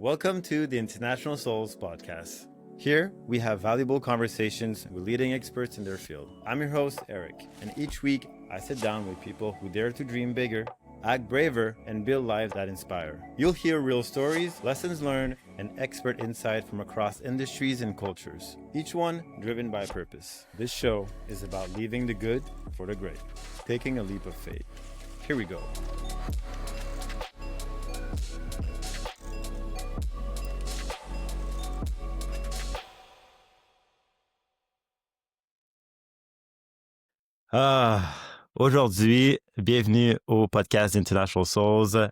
Welcome to the International Souls Podcast. Here, we have valuable conversations with leading experts in their field. I'm your host, Eric, and each week, I sit down with people who dare to dream bigger, act braver, and build lives that inspire. You'll hear real stories, lessons learned, and expert insight from across industries and cultures, each one driven by purpose. This show is about leaving the good for the great, taking a leap of faith. Here we go. Aujourd'hui, bienvenue au podcast International Souls.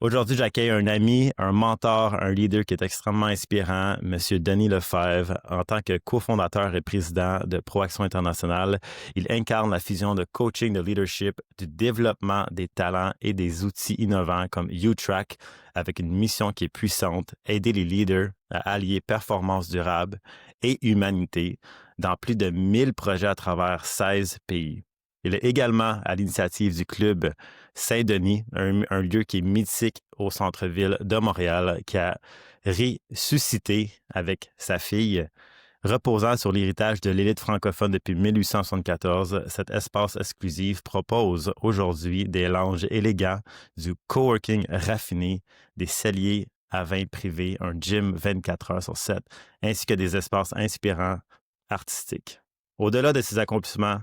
Aujourd'hui, j'accueille un ami, un mentor, un leader qui est extrêmement inspirant, M. Denis Lefebvre. En tant que cofondateur et président de Proaction Internationale, il incarne la fusion de coaching, de leadership, du développement des talents et des outils innovants comme U-Track avec une mission qui est puissante, aider les leaders à allier performance durable et humanité dans plus de 1000 projets à travers 16 pays. Il est également à l'initiative du Club Saint-Denis, un lieu qui est mythique au centre-ville de Montréal, qui a ressuscité avec sa fille. Reposant sur l'héritage de l'élite francophone depuis 1874, cet espace exclusif propose aujourd'hui des lounges élégants, du coworking raffiné, des celliers à vin privés, un gym 24 heures sur 7, ainsi que des espaces inspirants artistiques. Au-delà de ses accomplissements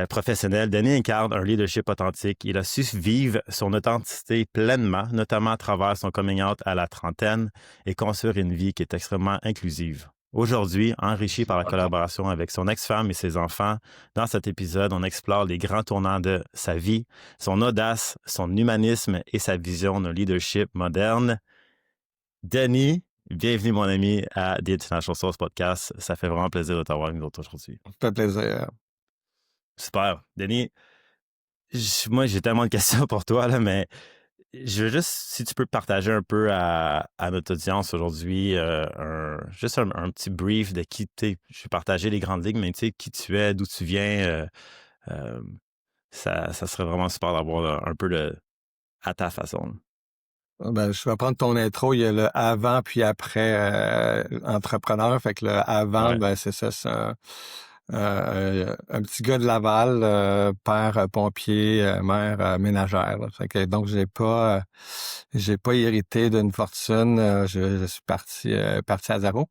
professionnels, Denis incarne un leadership authentique. Il a su vivre son authenticité pleinement, notamment à travers son coming out à la trentaine et construire une vie qui est extrêmement inclusive. Aujourd'hui, enrichi par la collaboration avec son ex-femme et ses enfants, dans cet épisode, on explore les grands tournants de sa vie, son audace, son humanisme et sa vision d'un leadership moderne. Denis, bienvenue mon ami à The International Souls Podcast. Ça fait vraiment plaisir de t'avoir avec nous aujourd'hui. Ça fait plaisir. Super. Denis, moi j'ai tellement de questions pour toi, là, mais je veux juste, si tu peux partager un peu à notre audience aujourd'hui, juste un petit brief de qui tu es. Je vais partager les grandes lignes, mais tu sais, qui tu es, d'où tu viens, ça serait vraiment super d'avoir un peu à ta façon. Ben, je vais prendre ton intro. Il y a le avant puis après entrepreneur. Fait que le avant, Ouais. ben c'est ça, c'est un petit gars de Laval, père pompier, mère ménagère. Là. Fait que donc j'ai pas hérité d'une fortune. Je suis parti à zéro.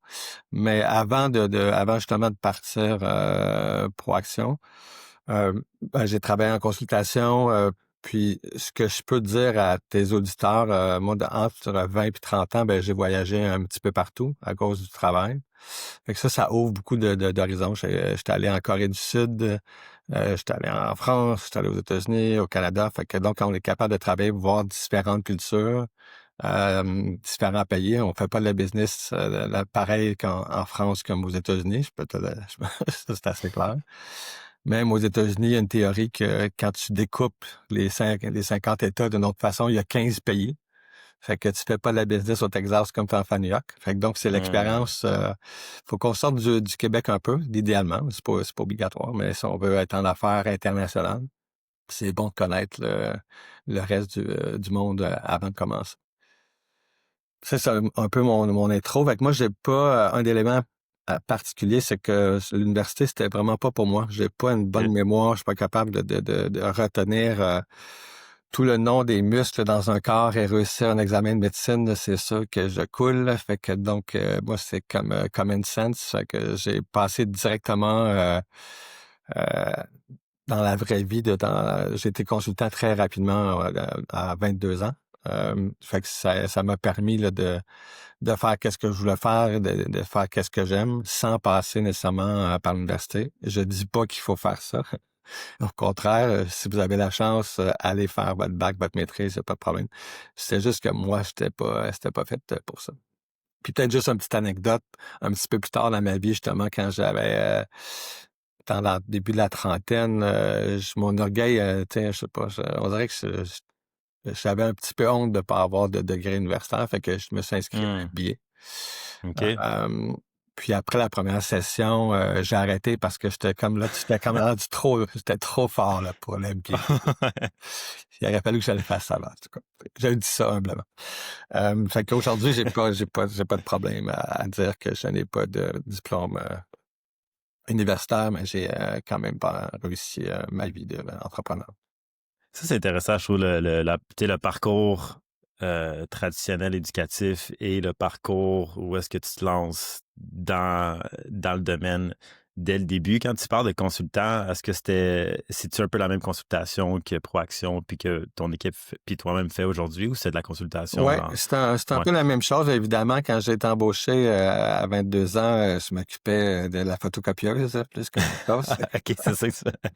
Mais avant avant justement de partir Proaction, ben, j'ai travaillé en consultation. Puis, ce que je peux dire à tes auditeurs, moi, entre 20 et 30 ans, ben, j'ai voyagé un petit peu partout à cause du travail. Fait que ça ouvre beaucoup d'horizons. J'étais allé en Corée du Sud, j'étais allé en France, j'étais allé aux États-Unis, au Canada. Fait que donc, on est capable de travailler, voir différentes cultures, différents pays. On fait pas de la business pareil qu'en France comme aux États-Unis. Ça, c'est assez clair. Même aux États-Unis, il y a une théorie que quand tu découpes les 50 États d'une autre façon, il y a 15 pays. Fait que tu fais pas de la business au Texas comme tu en fais à New York. Fait que donc, c'est l'expérience. Faut qu'on sorte du Québec un peu, idéalement. C'est pas obligatoire, mais si on veut être en affaires internationales, c'est bon de connaître le reste du monde avant de commencer. C'est un peu mon intro. Fait que moi, j'ai pas un élément particulier, c'est que l'université, c'était vraiment pas pour moi. J'ai pas une bonne mémoire, je suis pas capable de retenir tout le nom des muscles dans un corps et réussir un examen de médecine, c'est sûr que je coule. Fait que donc, moi, c'est comme common sense. Fait que j'ai passé directement dans la vraie vie. J'ai été consultant très rapidement à 22 ans. Fait que ça m'a permis là, de faire qu'est-ce que je voulais faire, de faire qu'est-ce que j'aime, sans passer nécessairement par l'université. Je dis pas qu'il faut faire ça. Au contraire, si vous avez la chance, allez faire votre bac, votre maîtrise, il n'y a pas de problème. C'est juste que moi, c'était pas fait pour ça. Puis peut-être juste une petite anecdote, un petit peu plus tard dans ma vie, justement, quand j'avais dans le début de la trentaine, mon orgueil, je sais pas, on dirait que j'avais un petit peu honte de pas avoir de degré universitaire, fait que je me suis inscrit à un billet. OK. Puis après la première session, j'ai arrêté parce que j'étais comme rendu trop fort là, pour l'MBA. Il aurait fallu que je le fasse avant, en tout cas. je dis ça humblement. Fait qu'aujourd'hui, j'ai pas de problème à dire que je n'ai pas de diplôme universitaire, mais j'ai quand même pas réussi ma vie d'entrepreneur. Ça, c'est intéressant, je trouve, tu sais, le parcours traditionnel éducatif et le parcours où est-ce que tu te lances dans le domaine dès le début. Quand tu parles de consultant, est-ce que c'est-tu un peu la même consultation que Proaction puis que ton équipe puis toi-même fait aujourd'hui ou c'est de la consultation Oui, dans... c'est un Ouais. peu la même chose. Évidemment, quand j'ai été embauché à 22 ans, je m'occupais de la photocopieuse plus que autre chose. OK, c'est ça que tu fais.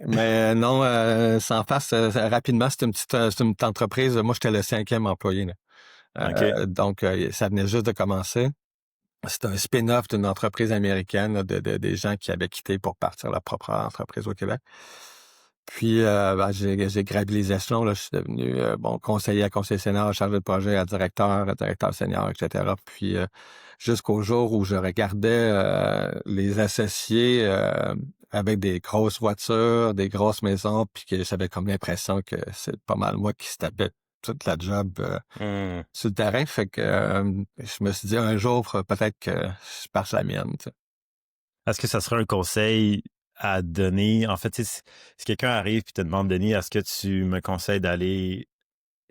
Mais non, sans face, rapidement, c'est une petite entreprise. Moi, j'étais le 5e employé, là. OK. Donc, ça venait juste de commencer. C'est un spin-off d'une entreprise américaine, là, des gens qui avaient quitté pour partir leur propre entreprise au Québec. Puis, j'ai gravi les échelons. Là, je suis devenu conseiller à conseiller senior, chargé de projet à directeur senior, etc. Puis, jusqu'au jour où je regardais les associés avec des grosses voitures, des grosses maisons, puis que j'avais comme l'impression que c'est pas mal moi qui se tapais toute la job Hmm. sur le terrain. Fait que je me suis dit un jour, peut-être que je passe la mienne. Tu sais. Est-ce que ça serait un conseil à donner? En fait, tu sais, si quelqu'un arrive et te demande, Denis, est-ce que tu me conseilles d'aller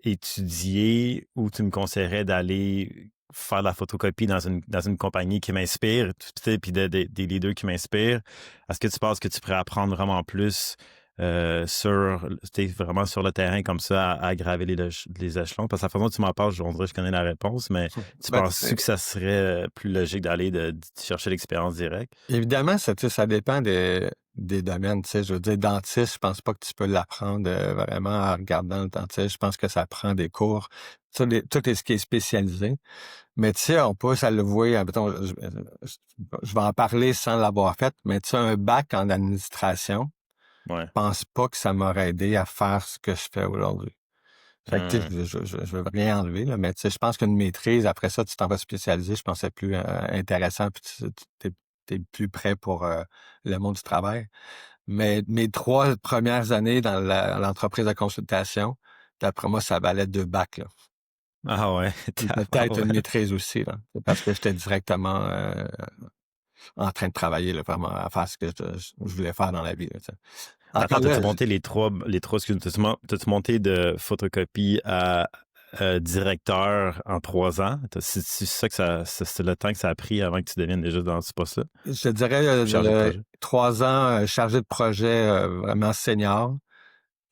étudier ou tu me conseillerais d'aller faire de la photocopie dans une compagnie qui m'inspire, tu sais, puis des leaders qui m'inspirent? Est-ce que tu penses que tu pourrais apprendre vraiment plus vraiment sur le terrain comme ça, à graver les échelons? Parce que la façon dont tu m'en parles, on dirait que je connais la réponse, mais tu Ben, penses-tu que ça serait plus logique de chercher l'expérience directe? évidemment, ça, tu sais, ça dépend des domaines. Tu sais, je veux dire, dentiste, je pense pas que tu peux l'apprendre vraiment en regardant le dentiste. Je pense que ça prend des cours, tout ce qui est spécialisé. Mais tu sais, on peut ça le voir. Mettons, je vais en parler sans l'avoir fait, mais tu sais, un bac en administration, Ouais. je pense pas que ça m'aurait aidé à faire ce que je fais aujourd'hui. Fait que, tu sais, Hum. je veux rien enlever, là, mais tu sais, je pense qu'une maîtrise, après ça, tu t'en vas spécialiser, je pense que c'est plus intéressant, puis t'es plus prêt pour le monde du travail. Mais mes 3 premières années dans l'entreprise de consultation, d'après moi, ça valait 2 bacs, là. Ah ouais, Puis peut-être une ouais. maîtrise aussi, là. C'est parce que j'étais directement en train de travailler, là, vraiment, à faire ce que je voulais faire dans la vie, là, tu sais. Attends, Encore là, t'as-tu monté excuse-moi, t'as-tu monté de photocopie à directeur en 3 ans? C'est ça que c'est le temps que ça a pris avant que tu deviennes déjà dans ce poste-là? je te dirais, Chargé de projet? 3 ans chargé de projet vraiment senior.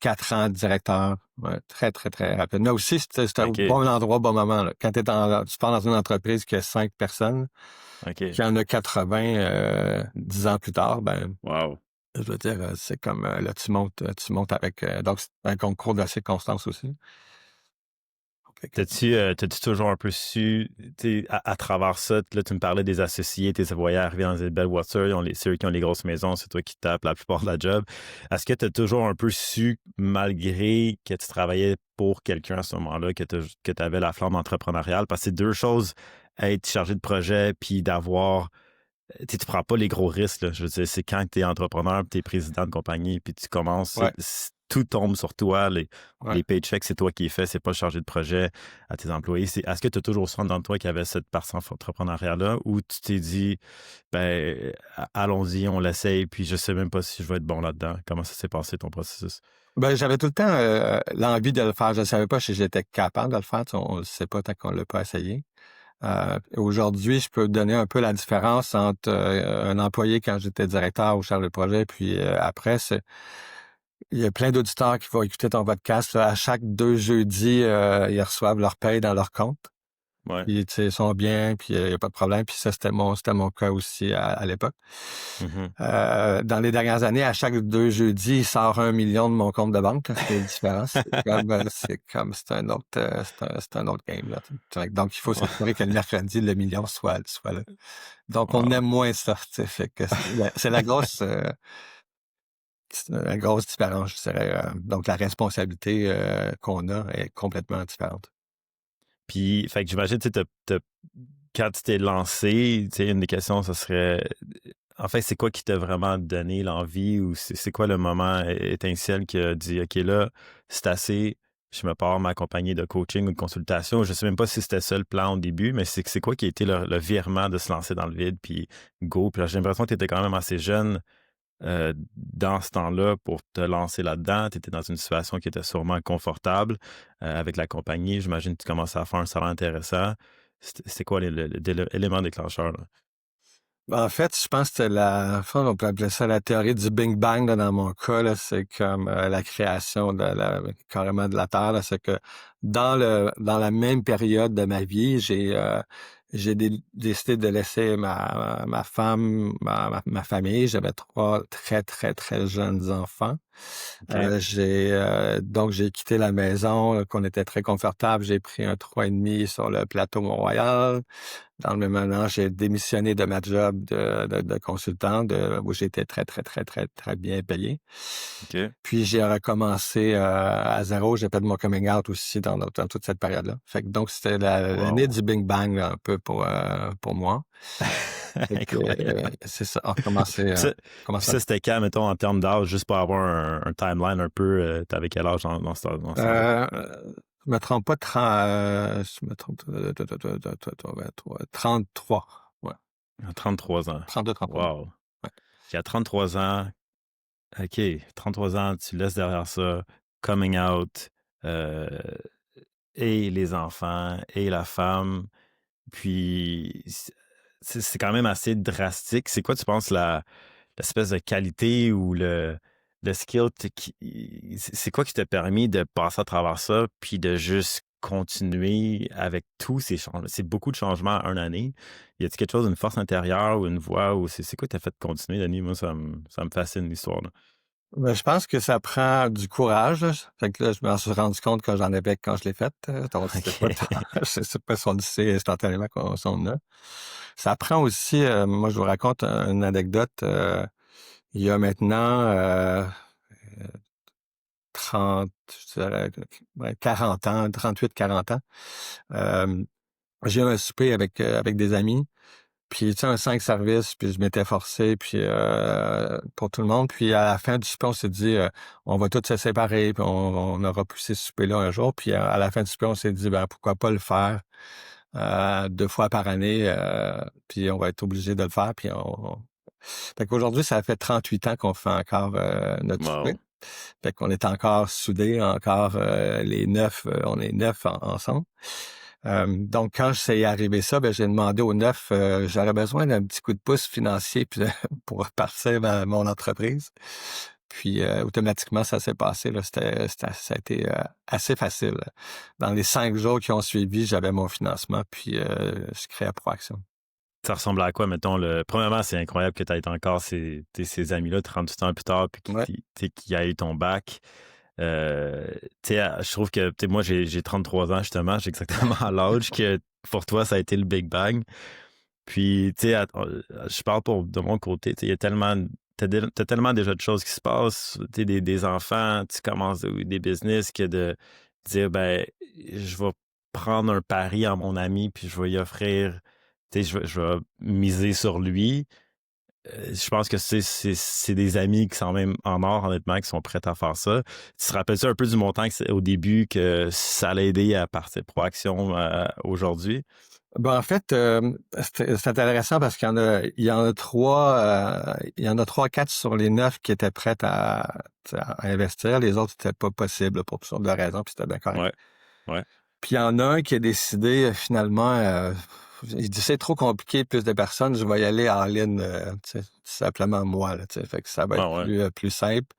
4 ans directeur. Ouais, très, très, très rapide. Mais aussi, c'est un OK, bon endroit, bon moment. Là. Quand tu pars dans une entreprise qui a 5 personnes, OK. qui en a 80 10 ans plus tard, ben, Wow. je veux dire, c'est comme là, tu montes avec. Donc, c'est un concours de circonstances aussi. Fait que, T'as-tu toujours un peu su, tu sais, à travers ça, là, tu me parlais des associés, tes voyais arriver dans des belles voitures, c'est eux qui ont les grosses maisons, c'est toi qui tapes la plupart de la job. Est-ce que tu as toujours un peu su, malgré que tu travaillais pour quelqu'un à ce moment-là, que tu avais la flamme entrepreneuriale? Parce que c'est deux choses, être chargé de projet, puis d'avoir tu sais, tu prends pas les gros risques, là. Je veux dire, c'est quand tu es entrepreneur, tu es président de compagnie, puis tu commences, ouais, tout tombe sur toi. ouais. Les paychecks, c'est toi qui les fais, c'est pas le chargé de projet à tes employés. Est-ce que tu as toujours senti dans toi qu'il y avait cette partie entrepreneuriale-là ou tu t'es dit, ben, allons-y, on l'essaye, puis je sais même pas si je vais être bon là-dedans? Comment ça s'est passé ton processus? Ben, j'avais tout le temps l'envie de le faire. Je ne savais pas si j'étais capable de le faire. Tu sais, on ne le sait pas tant qu'on l'a pas essayé. Aujourd'hui, je peux donner un peu la différence entre un employé quand j'étais directeur ou chargé de projet, puis après, il y a plein d'auditeurs qui vont écouter ton podcast. Là. À chaque 2 jeudis, ils reçoivent leur paye dans leur compte. Ouais. Puis, tu sais, ils sont bien, puis il n'y a pas de problème. Puis ça, c'était mon cas aussi à l'époque. Mhm. Dans les dernières années, à chaque 2 jeudis, il sort 1 million de mon compte de banque. Là. C'est différent. C'est un autre, c'est un autre game, là. Donc, il faut s'assurer que le mercredi, le million soit là. Donc, on Wow. aime moins ça. Tu sais. Fait que c'est la grosse différence, je dirais. Donc, la responsabilité qu'on a est complètement différente. Puis, fait que j'imagine, tu sais, quand tu t'es lancé, tu sais, une des questions, ça serait, en fait, c'est quoi qui t'a vraiment donné l'envie ou c'est quoi le moment étincelle qui a dit, OK, là, c'est assez, je me pars m'accompagner de coaching ou de consultation. Je sais même pas si c'était ça le plan au début, mais c'est quoi qui a été le virement de se lancer dans le vide, puis go. Puis là, j'ai l'impression que tu étais quand même assez jeune dans ce temps-là pour te lancer là-dedans. Tu étais dans une situation qui était sûrement confortable avec la compagnie. J'imagine que tu commençais à faire un salaire intéressant. C'était quoi l'élément déclencheur, là? Ben, en fait, je pense que c'était on peut appeler ça la théorie du Big Bang là, dans mon cas. Là, c'est comme la création carrément de la Terre. Là. C'est que dans la même période de ma vie, j'ai décidé de laisser ma femme, ma famille. J'avais 3 très, très, très jeunes enfants. OK. Donc j'ai quitté la maison, qu'on était très confortable. J'ai pris un 3,5 sur le plateau Mont-Royal. Dans le même an, j'ai démissionné de ma job de consultant, où j'étais très, très, très, très, très bien payé. OK. Puis j'ai recommencé à zéro. J'ai fait mon coming out aussi dans toute cette période-là. Fait que donc c'était l'année Wow. du Big Bang là, un peu pour moi. Fait que, Incroyable. c'est ça, on a commencé, Puis ça, puis commencé ça, c'était quand, mettons, en termes d'âge, juste pour avoir un timeline un peu, t'avais quel âge dans ce temps-là? je me trompe pas, je me trompe, 33, ouais, À 33 ans. 32-33. Wow. Ouais. Puis à 33 ans, OK, 33 ans, tu laisses derrière ça, coming out, euh, et les enfants, et la femme. Puis, c'est quand même assez drastique. C'est quoi, tu penses, l'espèce de qualité ou le skill, c'est quoi qui t'a permis de passer à travers ça, puis de juste continuer avec tous ces changements? C'est beaucoup de changements en une année. Y a-t-il quelque chose, une force intérieure ou une voix, ou c'est quoi qui t'a fait continuer, Denis? Moi, ça me fascine l'histoire, là. Ben, je pense que ça prend du courage, là. Fait que là, je m'en suis rendu compte que j'en avais quand je l'ai fait. Donc, c'est pas, OK. je sais pas si on le sait instantanément qu'on s'en a. Ça prend aussi, moi, je vous raconte une anecdote. Il y a maintenant 30, je dirais, ouais, 40 ans, 38-40 ans. Euh, j'ai eu un souper avec des amis. Puis, tu sais, un 5 services, puis je m'étais forcé, puis pour tout le monde. Puis, à la fin du souper, on s'est dit, on va tous se séparer, puis on aura poussé ce souper-là un jour. Puis, à la fin du souper, on s'est dit, ben pourquoi pas le faire 2 fois par année, puis on va être obligé de le faire. Fait qu'aujourd'hui, ça fait 38 ans qu'on fait encore notre souper. Wow. Fait qu'on est encore soudés, encore les 9, on est 9 ensemble. Donc, quand c'est arrivé ça, ben, j'ai demandé aux 9, j'aurais besoin d'un petit coup de pouce financier puis pour partir mon entreprise. Puis, automatiquement, ça s'est passé. Là, ça a été assez facile. Dans les 5 jours qui ont suivi, j'avais mon financement, puis je créais Proaction. Ça ressemble à quoi, mettons, premièrement, c'est incroyable que tu aies encore ces amis-là 38 ans plus tard, puis Ouais. qu'il y a eu ton bac. Tu sais, je trouve que, tu sais, moi, j'ai 33 ans, justement, j'ai exactement l'âge que pour toi, ça a été le Big Bang. Puis, tu sais, je parle de mon côté, tu sais, il y a tellement, t'as tellement déjà de choses qui se passent, tu sais, des enfants, tu commences des business, que de dire, ben, je vais prendre un pari en mon ami, puis je vais y offrir, tu sais, je vais miser sur lui. Je pense que c'est des amis qui sont même en or, honnêtement, qui sont prêts à faire ça. Tu te rappelles-tu un peu du montant au début que ça allait aider à partir de Proaction aujourd'hui? Ben, en fait, c'est intéressant parce qu'il y en a 3, il y en a 3-4 sur les 9 qui étaient prêts à investir. Les autres, c'était pas possible pour toutes sortes de raisons, puis c'était bien correct. Ouais, ouais. Puis il y en a un qui a décidé finalement, il dit c'est trop compliqué, plus de personnes, je vais y aller en ligne, tu sais, tout simplement moi, là, tu sais, fait que ça va être Ah ouais. plus simple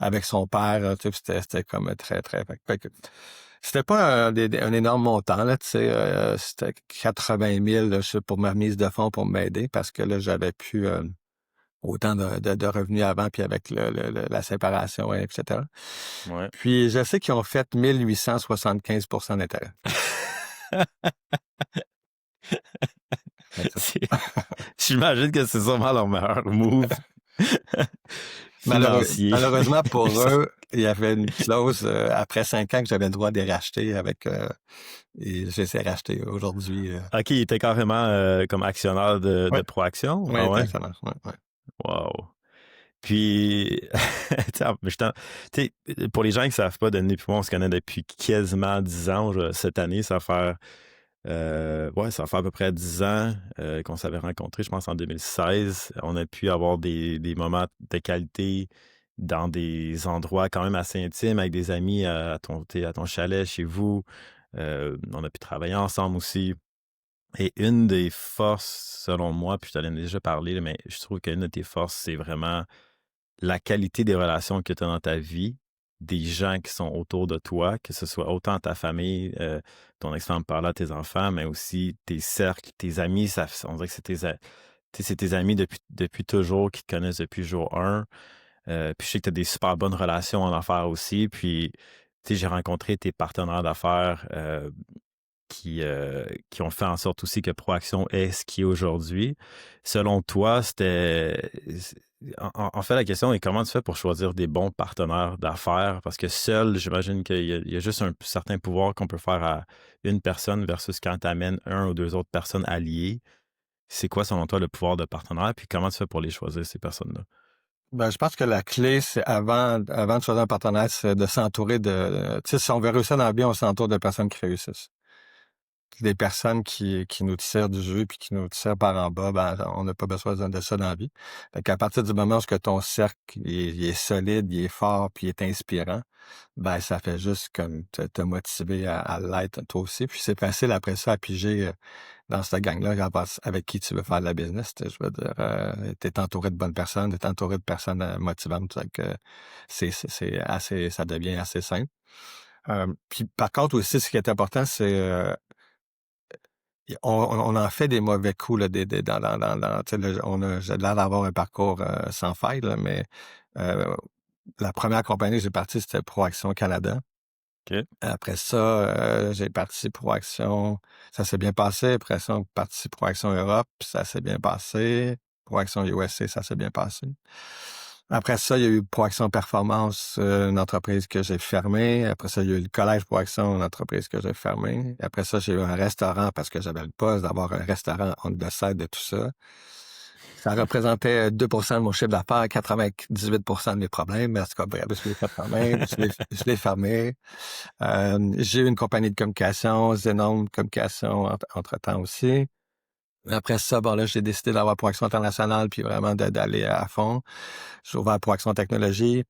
avec son père, tu sais, puis c'était comme très, très, fait que c'était pas un énorme montant, là, tu sais, c'était 80 000 là, pour ma remise de fonds pour m'aider parce que là, j'avais plus autant de revenus avant, puis avec la séparation, etc. Ouais. Puis je sais qu'ils ont fait 1875% d'intérêt. Fait que ça. C'est- J'imagine que c'est sûrement leur meilleur move financier. Malheureusement pour eux, il y avait une clause après 5 ans que j'avais le droit de les racheter et je les ai rachetés aujourd'hui. OK, il était carrément comme actionnaire de Ouais, Proaction? ouais, Ah ouais? exactement. Ouais, ouais. Wow. Puis, pour les gens qui ne savent pas, Denis et moi, on se connaît depuis quasiment 10 ans. Cette année, ça va faire à peu près 10 ans qu'on s'avait rencontrés, je pense en 2016. On a pu avoir des moments de qualité dans des endroits quand même assez intimes avec des amis à ton chalet, chez vous. On a pu travailler ensemble aussi. Et une des forces, selon moi, puis je t'en ai déjà parlé, là, mais je trouve qu'une de tes forces, c'est vraiment la qualité des relations que tu as dans ta vie, des gens qui sont autour de toi, que ce soit autant ta famille, ton ex-femme par là, tes enfants, mais aussi tes cercles, tes amis. On dirait que c'est tes amis depuis toujours, qui te connaissent depuis jour 1. Puis je sais que tu as des super bonnes relations en affaires aussi. Puis, j'ai rencontré tes partenaires d'affaires qui ont fait en sorte aussi que Proaction est ce qui est aujourd'hui. Selon toi, en fait, la question est comment tu fais pour choisir des bons partenaires d'affaires? Parce que seul, j'imagine qu'il y a juste un certain pouvoir qu'on peut faire à une personne versus quand tu amènes un ou deux autres personnes alliées. C'est quoi, selon toi, le pouvoir de partenaire? Puis comment tu fais pour les choisir, ces personnes-là? Ben, je pense que la clé, c'est avant de choisir un partenaire, c'est de s'entourer tu sais, si on veut réussir dans la vie, on s'entoure de personnes qui réussissent. Des personnes qui nous tirent du jeu puis qui nous tirent par en bas, ben, on n'a pas besoin de ça dans la vie. Fait qu'à partir du moment où que ton cercle il est solide, il est fort puis il est inspirant, ben ça fait juste comme te motiver à l'être toi aussi. Puis c'est facile après ça à piger dans cette gang-là avec qui tu veux faire de la business. Je veux dire, t'es entouré de bonnes personnes, t'es entouré de personnes motivantes. Fait que c'est assez, ça devient assez simple. Puis par contre aussi, ce qui est important, c'est on en fait des mauvais coups là, tu sais, j'ai l'air d'avoir un parcours sans faille, là, mais euh, la première compagnie que j'ai partie, c'était Proaction Canada. OK. Après ça, j'ai parti Proaction, ça s'est bien passé. Après ça, on est parti Proaction Europe, ça s'est bien passé. Proaction USA, ça s'est bien passé. Après ça, il y a eu Proaction Performance, une entreprise que j'ai fermée. Après ça, il y a eu le Collège Proaction, une entreprise que j'ai fermée. Après ça, j'ai eu un restaurant parce que j'avais le poste d'avoir un restaurant on the side de tout ça. Ça représentait 2% de mon chiffre d'affaires, 98% de mes problèmes. Mais en tout cas, bref, je l'ai fait quand même. Je l'ai fermé. J'ai eu une compagnie de communication, Zenon Communication entre-temps aussi. Après ça, bon là, j'ai décidé d'avoir Proaction Internationale puis vraiment d'aller à fond. J'ai ouvert Proaction Technologie.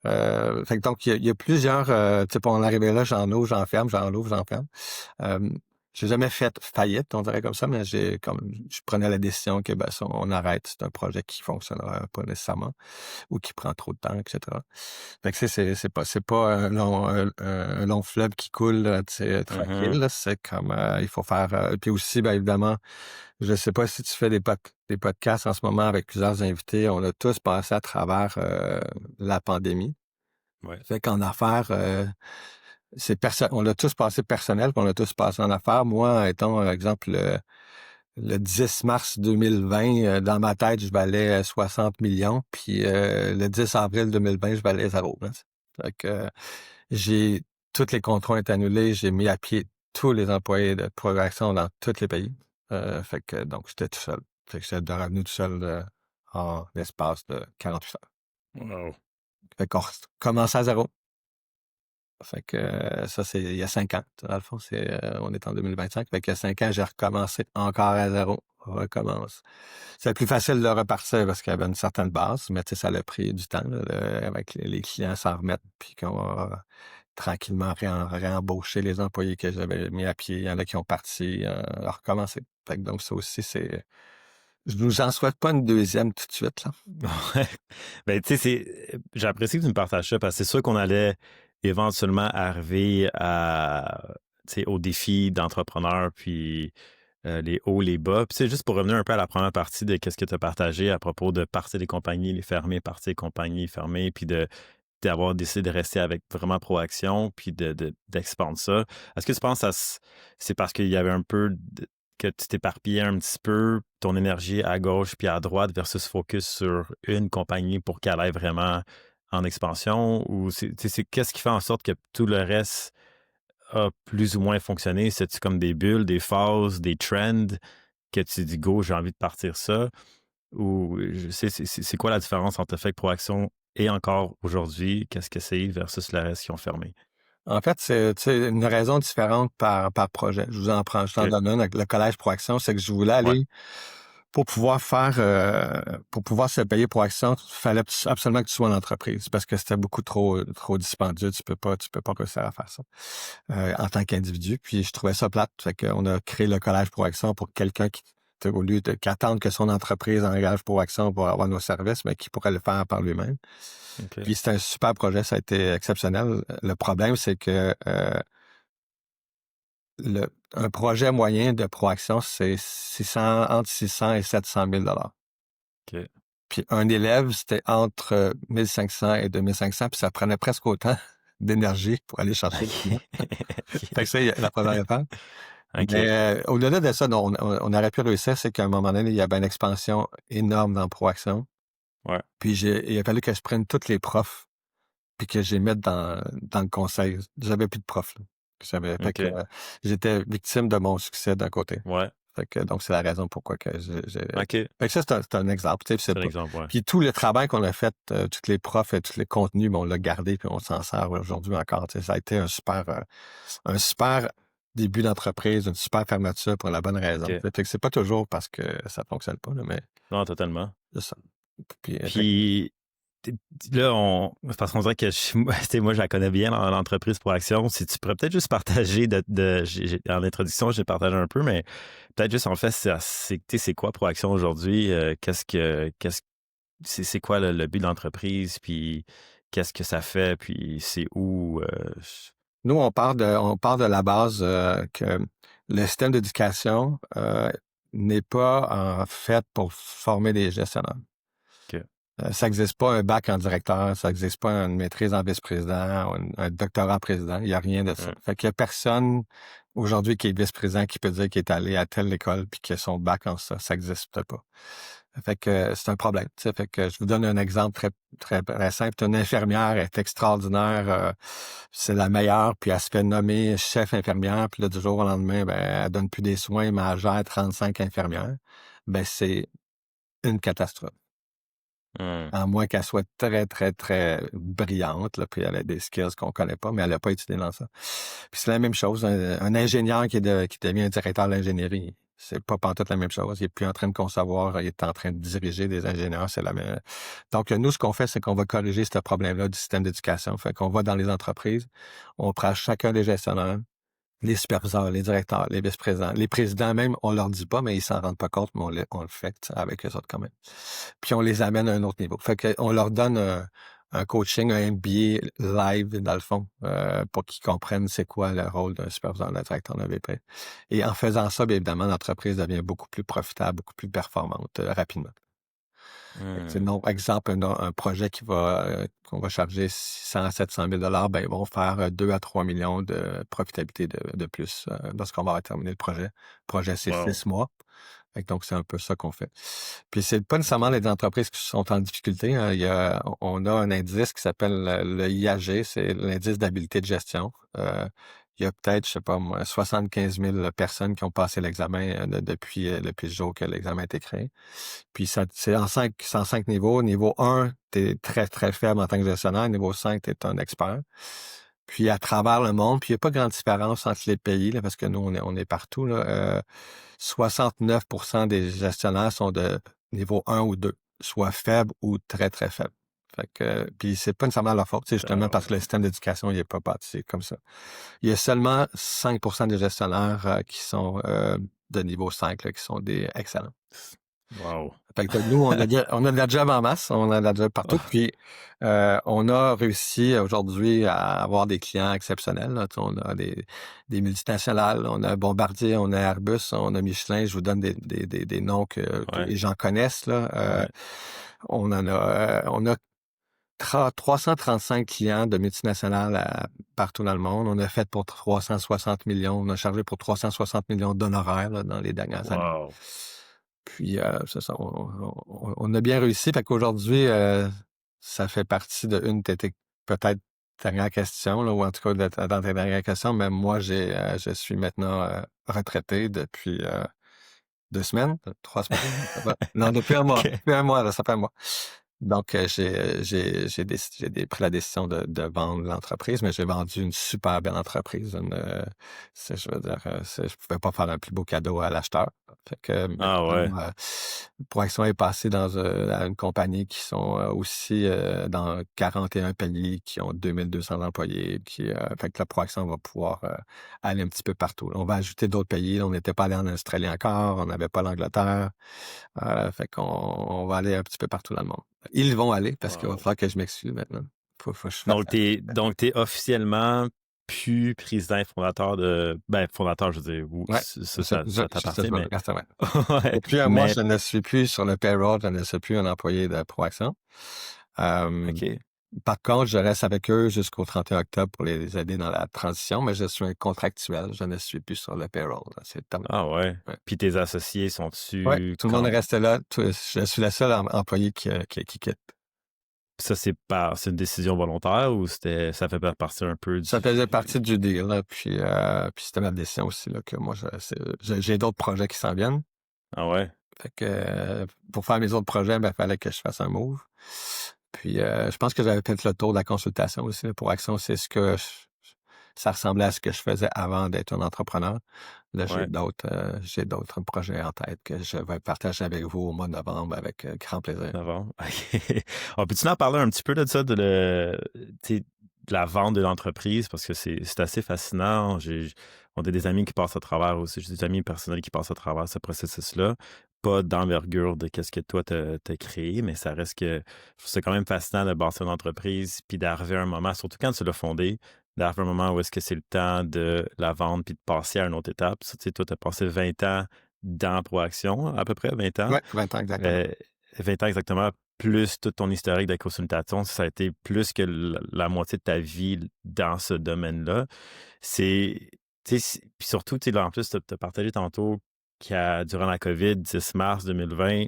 Fait que donc, il y a plusieurs... tu sais, pour en arriver là, j'en ouvre, j'en ferme, j'en ouvre, j'en ferme. Euh, j'ai jamais fait faillite, on dirait comme ça, mais je prenais la décision que ben, ça, on arrête. C'est un projet qui fonctionnera pas nécessairement ou qui prend trop de temps, etc. Fait que c'est pas un long fleuve qui coule tu sais, tranquille. Mhm. Là. C'est comme il faut faire. Puis aussi, ben évidemment, je sais pas si tu fais des podcasts en ce moment avec plusieurs invités. On a tous passé à travers la pandémie. Ouais. Fait qu'en affaires, on l'a tous passé personnel, puis on l'a tous passé en affaires. Moi, étant par exemple le 10 mars 2020, dans ma tête, je valais 60 millions, puis le 10 avril 2020, je valais zéro. Là. Fait que j'ai tous les contrats ont été annulés, j'ai mis à pied tous les employés de progression dans tous les pays. Fait que donc j'étais tout seul. Fait que j'étais revenu tout seul en l'espace de 48 heures. Wow. Fait qu'on commence à zéro. Fait que ça, c'est il y a 5 ans. Dans le fond, on est en 2025. Fait qu'il y a 5 ans, j'ai recommencé encore à zéro. On recommence. C'est plus facile de repartir parce qu'il y avait une certaine base, mais tu sais, ça a pris du temps, là, avec les clients s'en remettre, puis qu'on va tranquillement réembaucher les employés que j'avais mis à pied. Il y en a qui ont parti, recommencer. Fait que donc ça aussi, je nous en souhaite pas une deuxième tout de suite, là. Ouais. Ben, tu sais, j'apprécie que tu me partages ça parce que c'est sûr qu'on allait éventuellement arriver au défi d'entrepreneur, puis les hauts, les bas. Puis, c'est juste pour revenir un peu à la première partie de qu'est-ce que tu as partagé à propos de partir des compagnies, les fermer, partir des compagnies, fermer, puis d'avoir décidé de rester avec vraiment Proaction, puis d'expandre ça. Est-ce que tu penses que c'est parce qu'il y avait un peu que tu t'éparpillais un petit peu ton énergie à gauche puis à droite versus focus sur une compagnie pour qu'elle aille vraiment en expansion? Ou qu'est-ce qui fait en sorte que tout le reste a plus ou moins fonctionné? C'est-tu comme des bulles, des phases, des trends que tu dis go, j'ai envie de partir ça? Ou c'est quoi la différence entre le fait que Proaction et encore aujourd'hui, qu'est-ce que c'est versus le reste qui ont fermé? En fait, c'est tu sais, une raison différente par projet. Je t'en OK. donne une. Avec le collège Proaction, c'est que je voulais Ouais. aller pour pouvoir se payer Proaction, il fallait absolument que tu sois en entreprise parce que c'était beaucoup trop dispendieux. Tu peux pas réussir à faire ça en tant qu'individu. Puis je trouvais ça plate. Fait qu'on a créé le collège Proaction pour quelqu'un qui au lieu qu'attendre que son entreprise engage Proaction pour avoir nos services, mais qui pourrait le faire par lui-même. OK. Puis c'était un super projet, ça a été exceptionnel. Le problème, c'est que un projet moyen de Proaction, c'est entre 600 et 700 000 dollars. OK. Puis un élève, c'était entre 1500 et 2500, puis ça prenait presque autant d'énergie pour aller chercher le client. Fait que ça, la première étape. OK. Mais au-delà de ça, non, on aurait pu réussir, c'est qu'à un moment donné, il y avait une expansion énorme dans Proaction. Ouais. Puis il a fallu que je prenne tous les profs puis que je les mette dans le conseil. J'avais plus de profs, là. Fait que OK. j'étais victime de mon succès d'un côté. Ouais. Fait que donc c'est la raison pourquoi que OK. fait que ça, c'est un exemple. Tu sais, C'est un exemple, ouais. Puis tout le travail qu'on a fait, tous les profs et tous les contenus, ben, on l'a gardé puis on s'en sert aujourd'hui encore. Tu sais, ça a été un super début d'entreprise, une super fermeture pour la bonne raison. OK. Fait que c'est pas toujours parce que ça fonctionne pas, là, mais Non, totalement. c'est ça. Puis, Puis là, parce qu'on dirait que moi, je la connais bien, l'entreprise Proaction. Si tu pourrais peut-être juste partager en introduction, j'ai partagé un peu, mais peut-être juste en fait, c'est quoi Proaction aujourd'hui? C'est quoi le but de l'entreprise? Puis qu'est-ce que ça fait? Puis c'est où? nous, on part de la base que le système d'éducation n'est pas en fait pour former des gestionnaires. OK. Ça n'existe pas un bac en directeur, ça n'existe pas une maîtrise en vice-président, ou un doctorat en président. Il n'y a rien de ça. Ouais. Fait qu'il n'y a personne aujourd'hui qui est vice-président qui peut dire qu'il est allé à telle école puis qu'il a son bac en ça. Ça n'existe pas. Fait que c'est un problème. Tu sais. Fait que je vous donne un exemple très simple. Une infirmière est extraordinaire, c'est la meilleure, puis elle se fait nommer chef infirmière, puis là, du jour au lendemain, ben, elle donne plus des soins, mais elle gère 35 infirmières. Ben, c'est une catastrophe. Hum. À moins qu'elle soit très, très, très brillante, là, puis elle a des skills qu'on connaît pas, mais elle n'a pas étudié dans ça. Puis c'est la même chose, un ingénieur qui devient un directeur d'ingénierie, c'est pas pantoute la même chose. Il est plus en train de concevoir, il est en train de diriger des ingénieurs, c'est la même. Donc, nous, ce qu'on fait, c'est qu'on va corriger ce problème-là du système d'éducation. Fait qu'on va dans les entreprises, on prend chacun des gestionnaires, les superviseurs, les directeurs, les vice-présidents, les présidents même, on leur dit pas, mais ils s'en rendent pas compte, mais on le fait avec eux autres quand même. Puis on les amène à un autre niveau. Fait qu'on leur donne un coaching, un MBA live, dans le fond, pour qu'ils comprennent c'est quoi le rôle d'un superviseur, d'un directeur, d'un VP. Et en faisant ça, bien évidemment, l'entreprise devient beaucoup plus profitable, beaucoup plus performante rapidement. C'est Hum. non, exemple, un projet qu'on va charger 600 à 700 000 ben, ils vont faire 2 à 3 millions de profitabilité de plus lorsqu'on va avoir terminé le projet. Le projet, c'est Wow. 6 mois. Fait que donc, c'est un peu ça qu'on fait. Puis, c'est pas nécessairement les entreprises qui sont en difficulté, hein. On a un indice qui s'appelle le IAG, c'est l'indice d'habileté de gestion. Il y a peut-être, je sais pas moi, 75 000 personnes qui ont passé l'examen depuis le jour que l'examen a été créé. Puis c'est c'est en 5 niveaux. Niveau 1, tu es très, très faible en tant que gestionnaire. Niveau 5, tu es un expert. Puis à travers le monde, puis il n'y a pas grande différence entre les pays, là, parce que nous, on est partout. Là, 69% des gestionnaires sont de niveau 1 ou 2, soit faibles ou très, très faibles. Fait que, puis c'est pas nécessairement leur faute, c'est justement parce que le système d'éducation il est pas bâti comme ça. Il y a seulement 5% des gestionnaires qui sont de niveau 5, là, qui sont des excellents. Wow. Fait que nous, on a de la job en masse, on a de la job partout. Ah, Puis on a réussi aujourd'hui à avoir des clients exceptionnels, là. Tu sais, on a des multinationales, on a Bombardier, on a Airbus, on a Michelin. Je vous donne des noms que ouais. les gens connaissent, là. Ouais. On a 335 clients de multinationales partout dans le monde. On a fait pour 360 millions. On a chargé pour 360 millions d'honoraires là, dans les dernières années. Wow. Puis, c'est ça, on a bien réussi. Fait qu'aujourd'hui, ça fait partie d'une de tes peut-être dernière question, là, ou en tout cas dans tes dernières questions, mais moi, je suis maintenant retraité depuis 2 semaines, 3 semaines. Non, depuis un mois. OK. Depuis un mois, là, ça fait un mois. Donc, pris la décision de vendre l'entreprise, mais j'ai vendu une super belle entreprise. Je veux dire, je pouvais pas faire un plus beau cadeau à l'acheteur. Fait que Ah ouais. maintenant, Proaction est passé à une compagnie qui sont aussi dans 41 pays, qui ont 2200 employés. Fait que la Proaction va pouvoir aller un petit peu partout. On va ajouter d'autres pays. On n'était pas allé en Australie encore, on n'avait pas l'Angleterre. Fait qu'on va aller un petit peu partout dans le monde. Ils vont aller parce qu'il va Wow. falloir que je m'excuse maintenant. Faut que je fasse Donc, t'es officiellement plus président et fondateur fondateur, je veux dire, ou ouais. ça t'appartient, mais ouais. Depuis un mois, Mais je ne suis plus sur le payroll, je ne suis plus un employé de Proaction. Euh, OK. Par contre, je reste avec eux jusqu'au 31 octobre pour les aider dans la transition, mais je suis un contractuel, je ne suis plus sur le payroll. C'est terminé. Ah ouais. Ouais. Puis tes associés Ouais, sont-tu tout le monde reste là. Je suis le seul employé qui quitte. ça c'est une décision volontaire ou ça fait partie un peu Ça faisait partie du deal, là, puis c'était ma décision aussi, là, que moi, j'ai d'autres projets qui s'en viennent. Ah ouais? Fait que pour faire mes autres projets, il fallait que je fasse un move. Puis je pense que j'avais fait le tour de la consultation aussi, là, pour Action. Ça ressemblait à ce que je faisais avant d'être un entrepreneur. Là, Ouais. j'ai d'autres projets en tête que je vais partager avec vous au mois de novembre avec grand plaisir. Novembre. OK. On peut-tu en parler un petit peu de ça, tu sais, de la vente de l'entreprise? Parce que c'est assez fascinant. On a des amis qui passent à travers aussi. J'ai des amis personnels qui passent à travers ce processus-là. Pas d'envergure de qu'est-ce que toi t'as créé, mais ça reste que je trouve ça quand même fascinant de bâtir une entreprise puis d'arriver à un moment, surtout quand tu l'as fondé, d'arriver à un moment où est-ce que c'est le temps de la vendre puis de passer à une autre étape. Ça, tu sais, toi, tu as passé 20 ans dans Proaction, à peu près 20 ans. Oui, 20 ans exactement. Euh, 20 ans exactement, plus tout ton historique de consultation, ça a été plus que la moitié de ta vie dans ce domaine-là. Puis surtout, tu sais, là, en plus, tu as partagé tantôt durant la COVID, 10 mars 2020,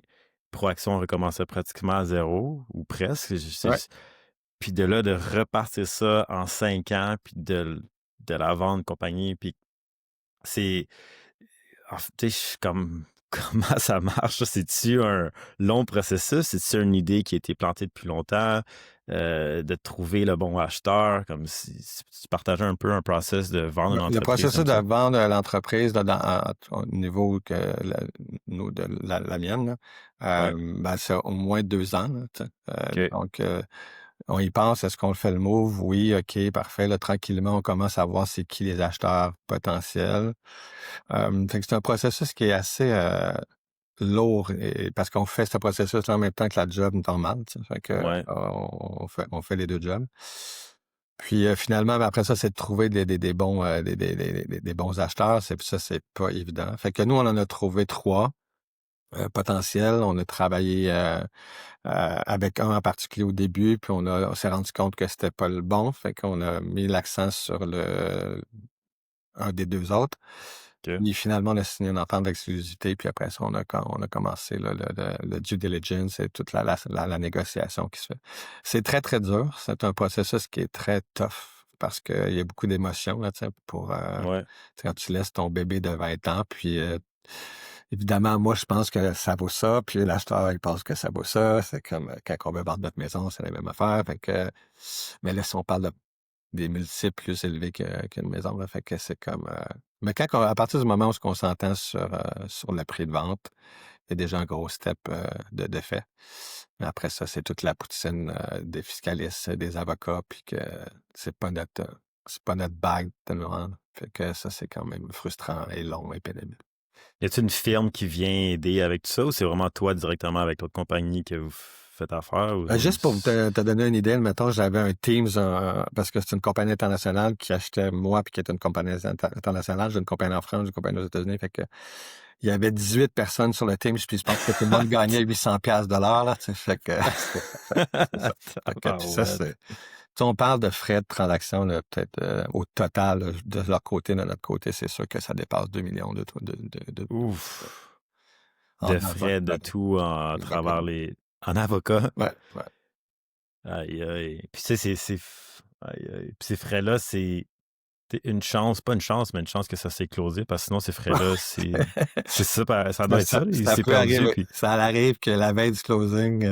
Proaction recommençait pratiquement à zéro, ou presque. Ouais. Puis de là, de repartir ça en 5 ans, puis de la vendre compagnie, puis c'est tu sais, comme comment ça marche? C'est-tu un long processus? C'est-tu une idée qui a été plantée depuis longtemps? De trouver le bon acheteur, comme si tu partageais un peu un process de vendre une Le entreprise processus comme de ça? vendre l'entreprise là, au niveau que de la mienne, là, Ouais, c'est au moins 2 ans. Là, tu sais. OK, Donc, on y pense, est-ce qu'on le fait le move? Oui, OK, parfait. Là, tranquillement, on commence à voir c'est qui les acheteurs potentiels. Fait que c'est un processus qui est assez lourd parce qu'on fait ce processus en même temps que la job normale. Tu sais. Fait que ouais, on fait les deux jobs. Puis finalement, après ça, c'est de trouver des bons des bons acheteurs. C'est pas évident. Fait que nous, on en a trouvé 3 potentiels. On a travaillé avec un en particulier au début, puis on s'est rendu compte que c'était pas le bon. Fait qu'on a mis l'accent sur un des 2 autres. OK. Puis finalement, on a signé une entente d'exclusivité, puis après ça, on a commencé là, le due diligence et toute la négociation qui se fait. C'est très, très dur. C'est un processus qui est très tough parce qu'il y a beaucoup d'émotions là, tu sais, Ouais, quand tu laisses ton bébé de 20 ans, puis évidemment, moi, je pense que ça vaut ça, puis l'acheteur, il pense que ça vaut ça. C'est comme quand on veut vendre notre maison, c'est la même affaire. Fait que, mais là, si on parle des multiples plus élevés qu'une maison, là, fait que c'est comme... Mais à partir du moment où on s'entend sur le prix de vente, il y a déjà un gros step de fait. Mais après ça, c'est toute la poutine des fiscalistes, des avocats, puis que c'est pas notre bague tellement. Fait que ça, c'est quand même frustrant et long et pénible. y a-t-il une firme qui vient aider avec tout ça ou c'est vraiment toi directement avec l'autre compagnie que vous faites affaire? Juste pour te donner une idée, mettons, j'avais un Teams, parce que c'est une compagnie internationale qui achetait moi, puis qui est une compagnie internationale. J'ai une compagnie en France, une compagnie aux États-Unis. Fait que il y avait 18 personnes sur le Teams, puis je pense que tout le monde gagnait 800$ de l'heure, là, tu sais. Fait que, c'est ça. Fait que, puis ça, Tabarouette. si on parle de frais de transaction, là, peut-être au total, là, de leur côté, de notre côté, c'est sûr que ça dépasse 2 millions Ouf. en De frais, de avocat. tout à travers en avocat. Ouais, ouais. Aïe, aïe. Puis tu sais, aïe, aïe. Puis ces frais-là, Une chance, pas une chance, mais une chance que ça s'est closé, parce que sinon, ces frais-là, c'est ça, ça doit Ben, être ça, il ça s'est peut perdu, arriver. puis Ça arrive que la veille du closing,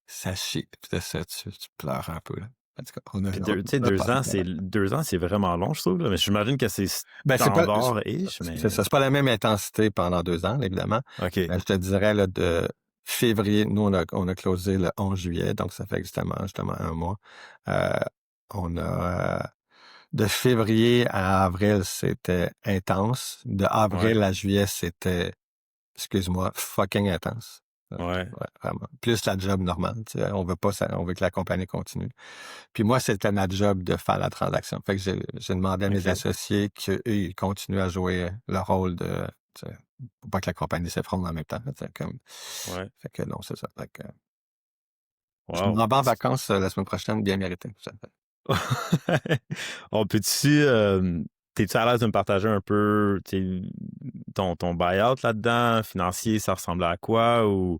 ça chie. Puis là, tu pleures un peu, là. En tout cas, puis on tu sais, a pas 2 ans, c'est vraiment long, je trouve, là, mais j'imagine que c'est ben, c'est pas, standard-ish, c'est mais ça, c'est pas la même intensité pendant 2 ans, évidemment. OK, Mais je te dirais, là, de février, nous, on a closé le 11 juillet, donc ça fait justement 1 mois. Euh, on a, de février à avril, c'était intense. De ouais, avril à juillet, c'était, excuse-moi, fucking intense. ouais, Ouais, vraiment. Plus la job normale, tu sais, on veut pas ça, on veut que la compagnie continue. Puis moi, c'était ma job de faire la transaction. Fait que j'ai demandé à mes OK, associés qu'eux, ils continuent à jouer le rôle de, tu sais, pour pas que la compagnie s'effondre en même temps. Tu sais, comme, ouais, fait que non, c'est ça. Fait que, je wow. m'en vais en vacances la semaine prochaine, bien mérité. Ça fait. On peut-tu, t'es-tu à l'aise de me partager un peu ton buyout là-dedans, financier, ça ressemble à quoi, ou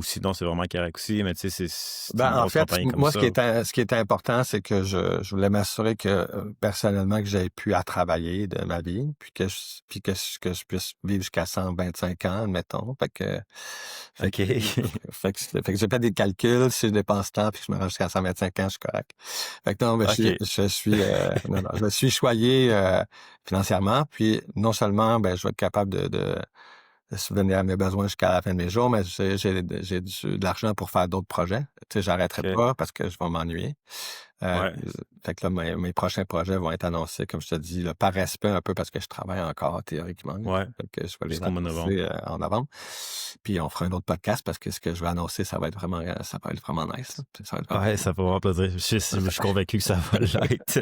sinon c'est vraiment correct aussi, mais tu sais, c'est Ben, une en grosse fait, compagnie comme moi, ça. ce qui était important, c'est que je voulais m'assurer que, personnellement, que j'avais pu à travailler de ma vie, que je puisse vivre jusqu'à 125 ans, admettons. Fait que, OK. fait que j'ai fait des calculs, si je dépense tant, puis que je me rends jusqu'à 125 ans, je suis correct. Fait que non, mais OK. non, non, je suis choyé, financièrement, puis non seulement, ben, je vais être capable de subvenir à mes besoins jusqu'à la fin de mes jours, mais de l'argent pour faire d'autres projets. Tu sais, j'arrêterai OK. pas parce que je vais m'ennuyer. Euh, Ouais. fait que là, mes prochains projets vont être annoncés, comme je te dis, là, par respect un peu parce que je travaille encore théoriquement. Là. Ouais. Fait que je vais les Jusqu'au mois de novembre. annoncer en novembre. Puis on fera un autre podcast parce que ce que je vais annoncer, ça va être vraiment nice. Là. Ça va être vraiment Ouais, ça fait vraiment plaisir. Je suis convaincu que ça va l'être.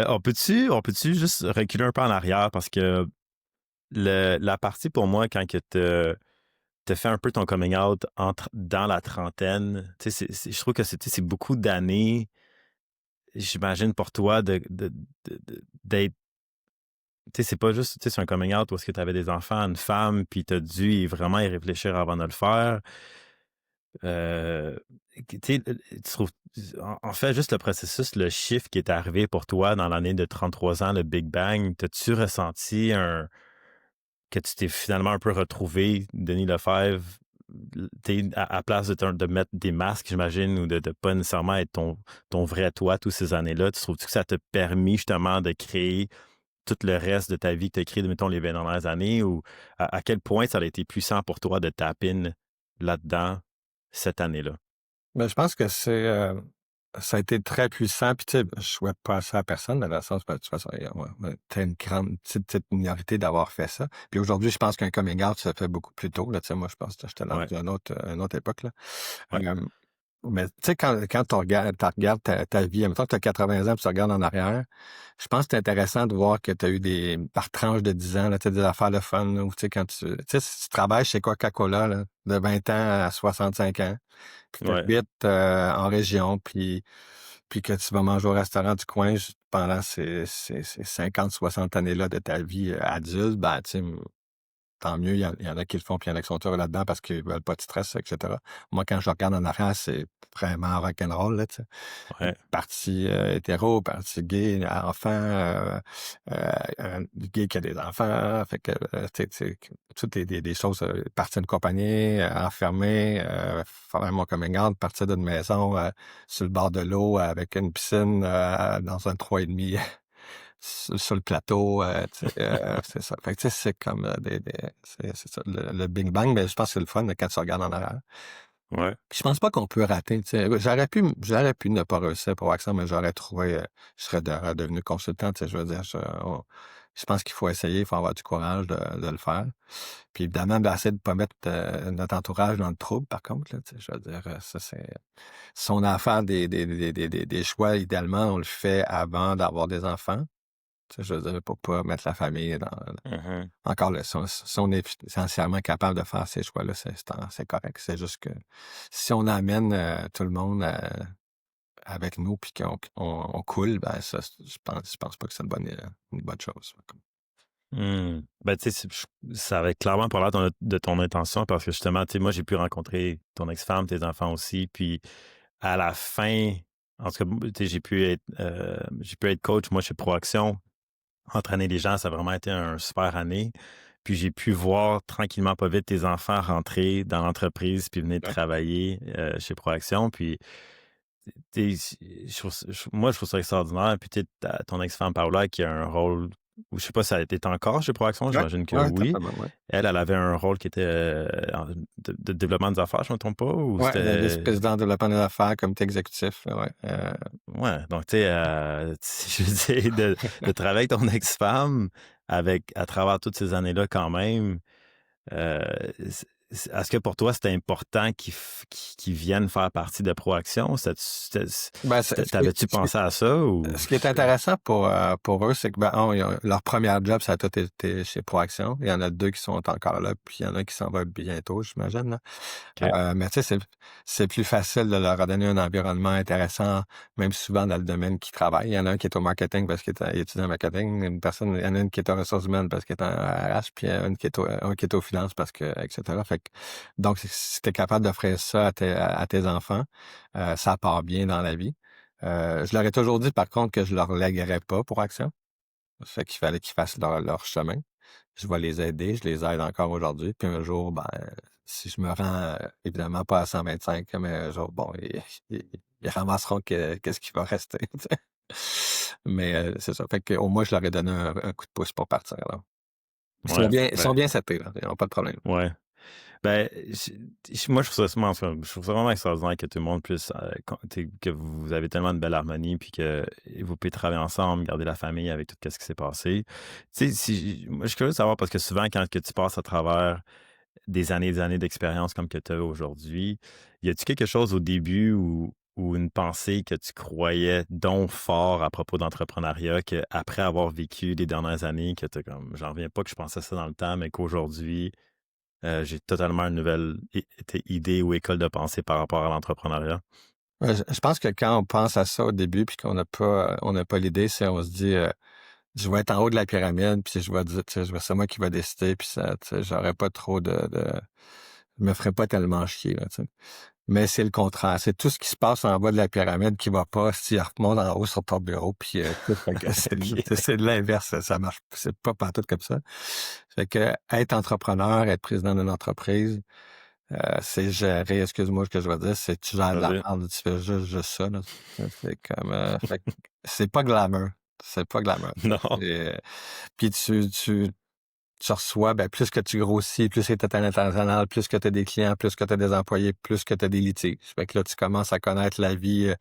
On peut-tu juste reculer un peu en arrière parce que la partie pour moi, quand que t'as fait un peu ton coming out dans la trentaine, tu sais, je trouve que c'est beaucoup d'années, j'imagine, pour toi d'être. Tu sais, c'est pas juste, tu sais, c'est un coming out où est-ce que tu avais des enfants, une femme, puis t'as dû vraiment y réfléchir avant de le faire. Euh, tu sais, tu trouves, en fait, juste le processus, le shift qui est arrivé pour toi dans l'année de 33 ans, le Big Bang, t'as-tu ressenti que tu t'es finalement un peu retrouvé, Denis Lefebvre, à place de mettre des masques, j'imagine, ou de pas nécessairement être ton vrai toi toutes ces années-là, tu trouves-tu que ça t'a permis justement de créer tout le reste de ta vie que tu as créé, mettons, les 20 dernières années, ou à quel point ça a été puissant pour toi de taper là-dedans cette année-là? Mais je pense que ça a été très puissant. Puis tu sais, je souhaite pas ça à personne, mais dans le sens, ben, de toute façon, t'as une grande petite minorité d'avoir fait ça. Puis aujourd'hui, je pense qu'un coming out se fait beaucoup plus tôt. Là, tu sais, moi, je pense que j'étais dans Ouais, une autre époque. Là. ouais, Euh, mais tu sais, quand tu regardes ta vie, mettons que tu as 80 ans, puis tu regardes en arrière, je pense que c'est intéressant de voir que tu as eu par tranche de 10 ans, là, tu as des affaires de fun, là, ou tu sais, tu sais, si tu travailles chez Coca-Cola, là, de 20 ans à 65 ans, puis tu ouais, habites en région, puis que tu vas manger au restaurant du coin pendant ces 50, 60 années-là de ta vie adulte, ben, tu sais, tant mieux, il y en a qui le font, puis il y en a qui sont heureux là-dedans parce qu'ils veulent pas de stress, etc. Moi, quand je regarde en arrière, c'est vraiment rock'n'roll, là, tu sais. ouais. Partie hétéro, partie gay, enfant, un gay qui a des enfants, fait que, tu sais, toutes des choses, partir d'une compagnie, enfermé, faire mon coming out, partir d'une maison sur le bord de l'eau avec une piscine dans un 3,5 sur le plateau, tu sais, c'est ça. Fait que, tu sais, c'est comme c'est ça, le Big Bang, mais je pense que c'est le fun quand tu regardes en arrière. Ouais. Puis je pense pas qu'on peut rater, tu sais. J'aurais pu ne pas réussir pour accent, mais j'aurais trouvé, je serais redevenu consultant, tu sais, je veux dire, je pense qu'il faut essayer, il faut avoir du courage de le faire. Puis évidemment, d'essayer de pas mettre notre entourage dans le trouble, par contre, là, tu sais, je veux dire, ça, si on a à faire des choix, idéalement, on le fait avant d'avoir des enfants. Tu sais, je veux dire, pour pas mettre la famille dans. Mhm. Encore là, si on est essentiellement capable de faire ces choix-là, c'est correct. C'est juste que si on amène tout le monde avec nous puis qu'on coule, ben ça, je pense pas que c'est une bonne chose. Ben, tu sais, ça avait clairement pas l'air de ton intention parce que justement, tu sais, moi, j'ai pu rencontrer ton ex-femme, tes enfants aussi, puis à la fin, En tout cas, tu sais, j'ai pu être coach, moi, chez Proaction. Entraîner les gens, ça a vraiment été un super année. Puis j'ai pu voir tranquillement, pas vite, tes enfants rentrer dans l'entreprise puis venir Ouais. travailler chez Proaction. Puis moi, je trouve ça extraordinaire. Puis tu sais, ton ex-femme Paola qui a un rôle, ou je sais pas si elle était encore chez Proaction, Ouais, j'imagine que ouais, oui. totalement, ouais. Elle avait un rôle qui était de développement des affaires, je ne me trompe pas, ou Ouais, la c'était... vice-présidente de développement des affaires, comité exécutif, ouais. Ouais, donc tu sais, je veux dire, de travailler avec ton ex-femme à travers toutes ces années-là quand même, euh, est-ce que pour toi c'était important qu'ils viennent faire partie de Proaction? Ben, T'avais-tu pensé à ça ou ce qui est intéressant pour eux, c'est que leur première job, ça a tout été chez Proaction. Il y en a deux qui sont encore là, puis il y en a un qui s'en va bientôt, j'imagine, là. OK. Mais tu sais, c'est plus facile de leur donner un environnement intéressant, même souvent dans le domaine qu'ils travaillent. Il y en a un qui est au marketing parce qu'il est étudiant en marketing, il y en a une qui est aux ressources humaines parce qu'il est en RH, puis une un qui est aux finances parce que, etc. Fait que, donc, si t'es capable d'offrir ça à tes enfants, ça part bien dans la vie. Je leur ai toujours dit, par contre, que je leur léguerais pas pour Action. Ça fait qu'il fallait qu'ils fassent leur chemin. Je vais les aider, je les aide encore aujourd'hui. Puis un jour, ben, si je me rends, évidemment pas à 125, mais un jour, bon, ils ramasseront qu'est-ce qui va rester. Tu sais. Mais c'est ça. Fait que au moins, je leur ai donné un coup de pouce pour partir. Là. Ouais, Ils ben, sont bien setés, là. Ils n'ont pas de problème. ouais. Ben, moi, je trouve ça, je trouve ça vraiment extraordinaire que tout le monde puisse, que vous avez tellement de belle harmonie, puis que vous pouvez travailler ensemble, garder la famille avec tout ce qui s'est passé. Tu sais, moi, je suis curieux de savoir, parce que souvent, quand que tu passes à travers des années d'expérience comme que tu as aujourd'hui, y a-tu quelque chose au début ou une pensée que tu croyais donc fort à propos d'entrepreneuriat, qu'après avoir vécu les dernières années, que tu comme, j'en reviens pas que je pensais ça dans le temps, mais qu'aujourd'hui, j'ai totalement une nouvelle idée ou école de pensée par rapport à l'entrepreneuriat. Je pense que quand on pense à ça au début, puis qu'on n'a pas l'idée, c'est on se dit, je vais être en haut de la pyramide, puis je vais dire, tu sais, c'est moi qui vais décider, puis ça, tu sais, j'aurais pas trop je me ferais pas tellement chier, là, tu sais. Mais c'est le contraire. C'est tout ce qui se passe en bas de la pyramide qui va pas si tu remontes en haut sur ton bureau, puis tout, fait que OK. c'est de l'inverse, ça marche, c'est pas partout comme ça. Fait que être entrepreneur, être président d'une entreprise, c'est gérer, excuse-moi ce que je veux dire, c'est tu gères de la Vas-y. merde, tu fais juste ça, là. C'est comme, fait que c'est pas glamour. C'est pas glamour. Non. Puis tu reçois, ben, plus que tu grossis, plus que tu es à l'international, plus que tu as des clients, plus que tu as des employés, plus que tu as des litiges. Fait que là, tu commences à connaître la vie,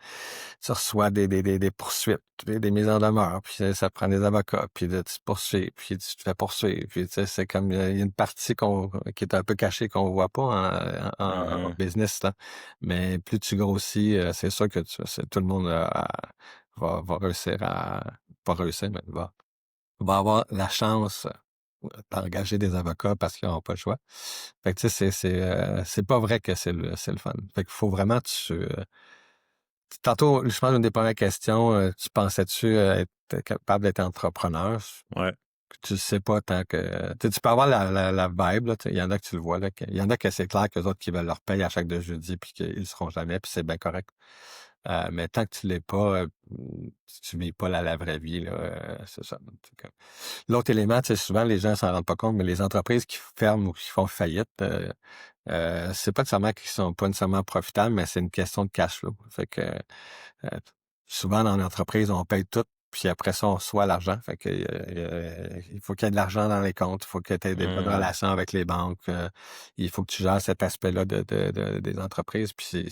tu reçois des poursuites, des mises en demeure, puis ça prend des avocats, puis là, tu te poursuis, puis tu te fais poursuivre, puis tu sais, c'est comme, il y a une partie qui est un peu cachée qu'on voit pas en Mhm. business, là. Mais plus tu grossis, c'est sûr que tout le monde va réussir pas réussir, mais va avoir la chance d'engager des avocats parce qu'ils n'ont pas le choix. Fait que tu sais, c'est pas vrai que c'est le fun. Fait qu'il faut vraiment tantôt, je pense une des premières questions, tu pensais-tu être capable d'être entrepreneur? Ouais. Tu sais pas tant que. Tu peux avoir la vibe, là, tu sais, il y en a que tu le vois, là, il y en a que c'est clair que autres qui veulent leur payer à chaque deux jeudis puis qu'ils ne seront jamais, puis c'est bien correct. Mais tant que tu l'es pas, tu vis pas la vraie vie, là, c'est ça. L'autre élément, tu sais, souvent les gens s'en rendent pas compte, mais les entreprises qui ferment ou qui font faillite, c'est pas nécessairement qu'ils sont pas nécessairement profitables, mais c'est une question de cash flow. Fait que souvent dans l'entreprise, on paye tout, puis après ça, on reçoit l'argent. Fait que il faut qu'il y ait de l'argent dans les comptes, il faut que tu aies des bonnes Mhm. relations avec les banques, il faut que tu gères cet aspect-là des entreprises. Puis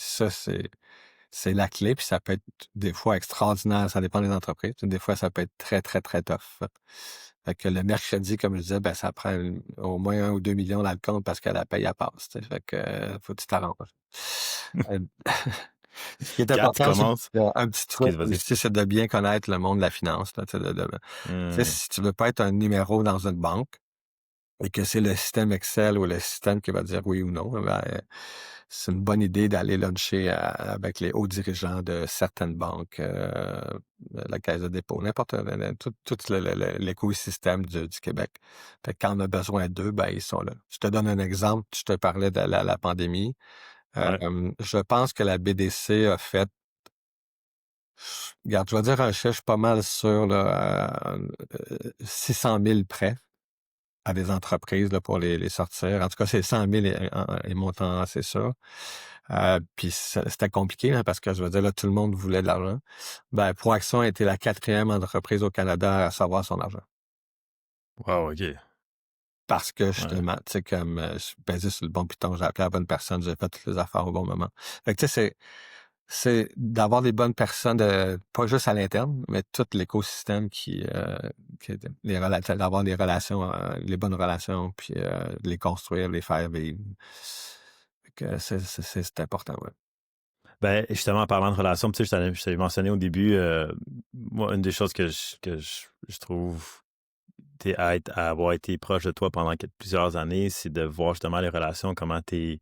c'est la clé, puis ça peut être des fois extraordinaire, ça dépend des entreprises. Des fois, ça peut être très, très, très tough. Fait que le mercredi, comme je disais, ben, ça prend au moins 1 ou 2 millions dans le compte parce que la paye, elle passe. Tu sais. Fait que faut que tu t'arranges. Euh, Ce qui est Quand tu important, c'est commences, un petit truc excuse, vas-y. aussi, c'est de bien connaître le monde de la finance. Là, tu sais, tu sais, Hmm. si tu veux pas être un numéro dans une banque, et que c'est le système Excel ou le système qui va dire oui ou non, ben, c'est une bonne idée d'aller luncher avec les hauts dirigeants de certaines banques, la Caisse de dépôt, n'importe tout l'écosystème du Québec. Fait que quand on a besoin d'eux, ben ils sont là. Je te donne un exemple. Je te parlais de la pandémie. Ouais. Je pense que la BDC a fait Regarde, je vais dire un chiffre, je suis pas mal sûr, là, 600 000 prêts à des entreprises là, pour les sortir. En tout cas, c'est 100 000 et montant, c'est sûr. Puis c'était compliqué parce que je veux dire, là, tout le monde voulait de l'argent. Ben, Proaction a été la 4e entreprise au Canada à recevoir son argent. Wow, OK. Parce que Ouais. justement, tu sais, comme je suis basé sur le bon piton, j'ai appelé la bonne personne, j'ai fait toutes les affaires au bon moment. Fait que tu sais, c'est d'avoir des bonnes personnes, pas juste à l'interne, mais tout l'écosystème d'avoir des relations, les bonnes relations, puis les construire, les faire vivre. Fait que c'est important, ouais. Ben, justement, en parlant de relations, tu sais, je t'avais mentionné au début, moi, une des choses je trouve à avoir été proche de toi pendant plusieurs années, c'est de voir justement les relations, comment tes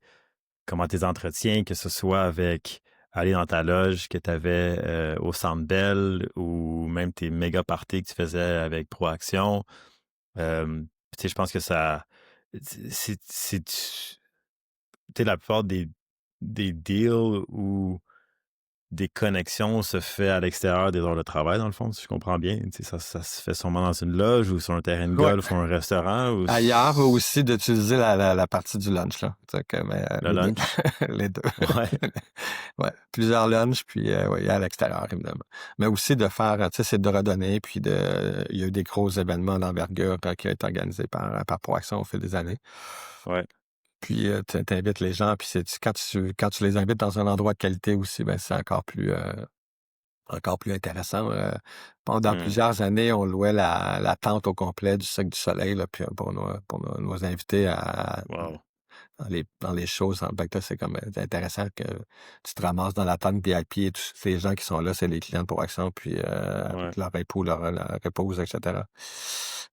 entretiens, que ce soit avec aller dans ta loge que tu avais au Centre Bell ou même tes méga parties que tu faisais avec Proaction. Tu sais, je pense que ça, c'est, tu sais, la plupart des deals ou des connexions se fait à l'extérieur des heures de travail, dans le fond, si je comprends bien. Tu sais, ça se fait sûrement dans une loge ou sur un terrain de Ouais. golf ou un restaurant ou Ailleurs aussi d'utiliser la partie du lunch, là. Tu sais, mais, le les deux. lunch. Les deux. Ouais. Ouais, plusieurs lunchs, puis ouais, à l'extérieur, évidemment. Mais aussi de faire, tu sais, c'est de redonner, puis il y a eu des gros événements d'envergure qui ont été organisés par Proaction au fil des années. Ouais. Puis tu invites les gens, puis quand tu les invites dans un endroit de qualité aussi, ben c'est encore plus intéressant. Pendant Hmm. plusieurs années, on louait la tente au complet du Cirque du Soleil là, puis, pour nos invités Wow. dans les choses. En fait, que c'est comme intéressant que tu te ramasses dans la tente VIP et tous ces gens qui sont là, c'est les clients de Proaction, puis Ouais. avec leur époux, leur épouse, etc.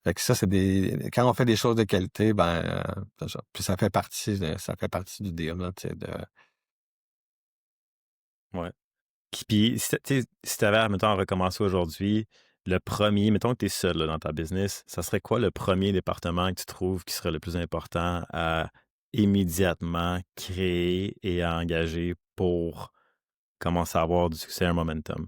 Fait que ça, quand on fait des choses de qualité, ben, c'est ça. Puis ça fait partie du deal, là, tu sais, Ouais. Puis, si t'avais, mettons, à recommencer aujourd'hui, le premier, mettons que tu es seul là, dans ta business, ça serait quoi le premier département que tu trouves qui serait le plus important à immédiatement créer et à engager pour commencer à avoir du succès, un momentum?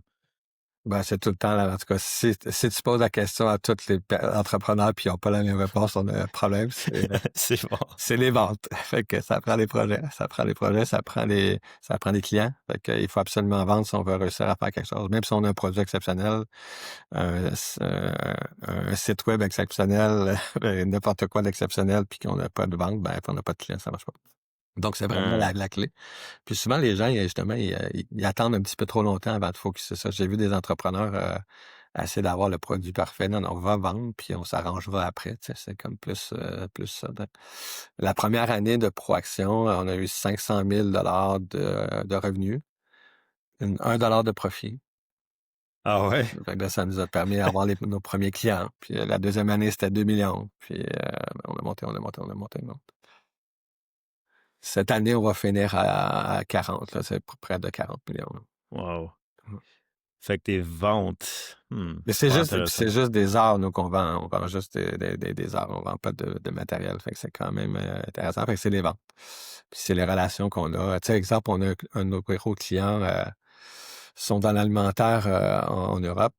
Ben, c'est tout le temps, là. En tout cas, si tu poses la question à tous les entrepreneurs puis ils n'ont pas la même réponse, on a un problème. C'est bon. C'est les ventes. Fait que ça prend des projets. Ça prend des clients. Fait que il faut absolument vendre si on veut réussir à faire quelque chose. Même si on a un produit exceptionnel, un site web exceptionnel, n'importe quoi d'exceptionnel, puis qu'on n'a pas de vente, ben, on n'a pas de clients, ça marche pas. Donc, c'est vraiment Hmm. la clé. Puis souvent, les gens, justement, ils attendent un petit peu trop longtemps avant de focuser ça. J'ai vu des entrepreneurs essayer d'avoir le produit parfait. Non, non, on va vendre, puis on s'arrangera après. Tu sais, c'est comme plus ça. La première année de Proaction, on a eu 500 000 de revenus, 1 dollar de profit. Ah ouais? Fait que là, ça nous a permis d'avoir nos premiers clients. Puis la deuxième année, c'était 2 millions. Puis on a monté, on a monté, on a monté, on a monté. Cette année, on va finir à 40. Là, c'est près de 40 millions. Là. Wow. Mhm. Fait que tes ventes, Mais super intéressant. c'est juste des arts, nous, qu'on vend. On vend juste des arts. On vend pas de matériel. Fait que c'est quand même intéressant. Fait que c'est les ventes. Puis c'est les relations qu'on a. Tu sais, exemple, on a un de nos gros clients sont dans l'alimentaire en Europe.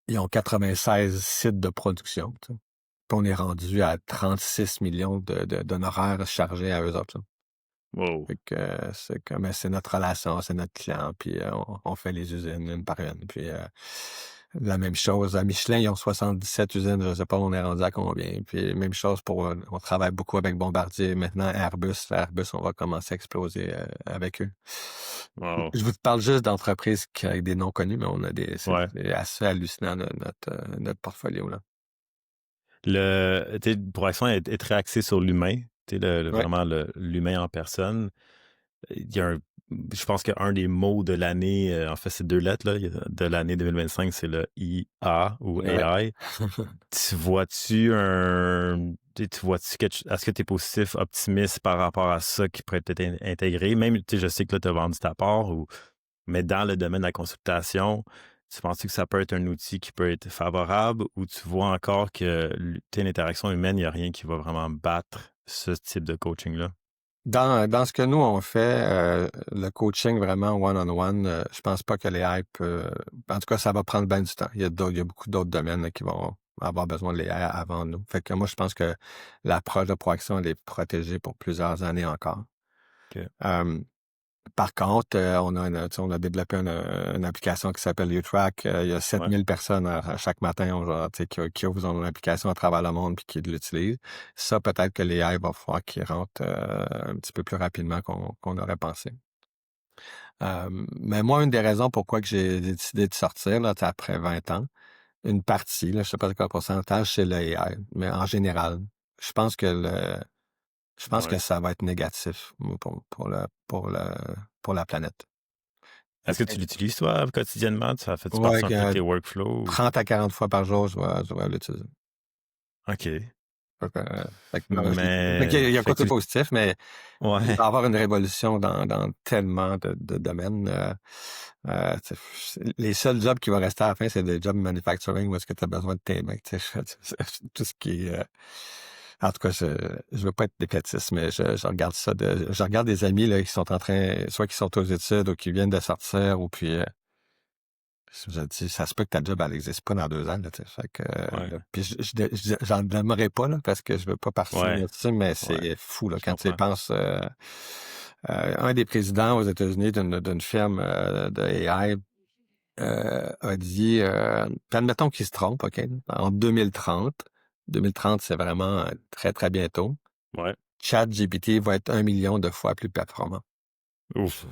Ils ont 96 sites de production. Tu sais. Puis on est rendu à 36 millions d'honoraires chargés à eux autres. Wow. Fait que c'est notre relation, c'est notre client, puis on fait les usines une par une. Puis la même chose, à Michelin, ils ont 77 usines, je sais pas, on est rendu à combien. Puis même chose on travaille beaucoup avec Bombardier. Maintenant, Airbus, on va commencer à exploser avec eux. Wow. Je vous parle juste d'entreprises avec des noms connus, mais Ouais. c'est assez hallucinant notre portfolio, là. Pour Action est très axé sur l'humain, tu sais, Ouais. vraiment l'humain en personne. Il y a je pense qu'un des mots de l'année, en fait, c'est 2 lettres, là, de l'année 2025, c'est le IA ou Ouais. AI. Tu vois-tu tu vois-tu est-ce que tu es positif, optimiste par rapport à ça qui pourrait peut-être être intégré? Même, tu sais, je sais que là, tu as vendu ta part, mais dans le domaine de la consultation, tu penses que ça peut être un outil qui peut être favorable ou tu vois encore que l'interaction humaine, il n'y a rien qui va vraiment battre ce type de coaching-là? Dans ce que nous, on fait, le coaching vraiment one-on-one, je pense pas que les hype, en tout cas, ça va prendre bien du temps. Il y a beaucoup d'autres domaines là, qui vont avoir besoin de l'AI avant nous. Fait que moi, je pense que l'approche de proaction, elle est protégée pour plusieurs années encore. OK. Euh, Par contre, on a développé une application qui s'appelle UTrack. Il y a Ouais. 7000 personnes à chaque matin qui ouvrent son application à travers le monde puis qui l'utilisent. Ça, peut-être que l'AI va falloir qu'il rentre un petit peu plus rapidement qu'on aurait pensé. Mais moi, une des raisons pourquoi que j'ai décidé de sortir là, après 20 ans, une partie, là, je sais pas quel pourcentage, c'est l'AI, mais en général, je pense que je pense que Ouais. ça va être négatif pour la planète. Est-ce que tu l'utilises, toi, quotidiennement? Ça fait-tu Ouais, partie un peu de tes workflows? 30 à 40 fois par jour, je vais l'utiliser. OK. Fait que non, il Mais, y a un fait que côté positif, mais il ouais, va y avoir une révolution dans tellement de domaines. Les seuls jobs qui vont rester à la fin, c'est des jobs manufacturing où est-ce que tu as besoin de tes mains. Tout ce qui est... en tout cas, je veux pas être défaitiste, mais je regarde ça. Je regarde des amis là, qui sont en train, soit qui sont aux études ou qui viennent de sortir, ou puis je dis, ça se peut que ta job, elle n'existe pas dans 2 ans. Là, fait que, ouais, puis j'en aimerais pas là, parce que je veux pas partir ouais, là-dessus, mais ouais, c'est fou là, je quand tu y comprends. penses. Un des présidents aux États-Unis d'une firme de AI a dit, puis admettons qu'il se trompe, OK, en 2030, 2030, c'est vraiment très, très bientôt, Ouais. ChatGPT va être 1 million de fois plus performant. Ouf.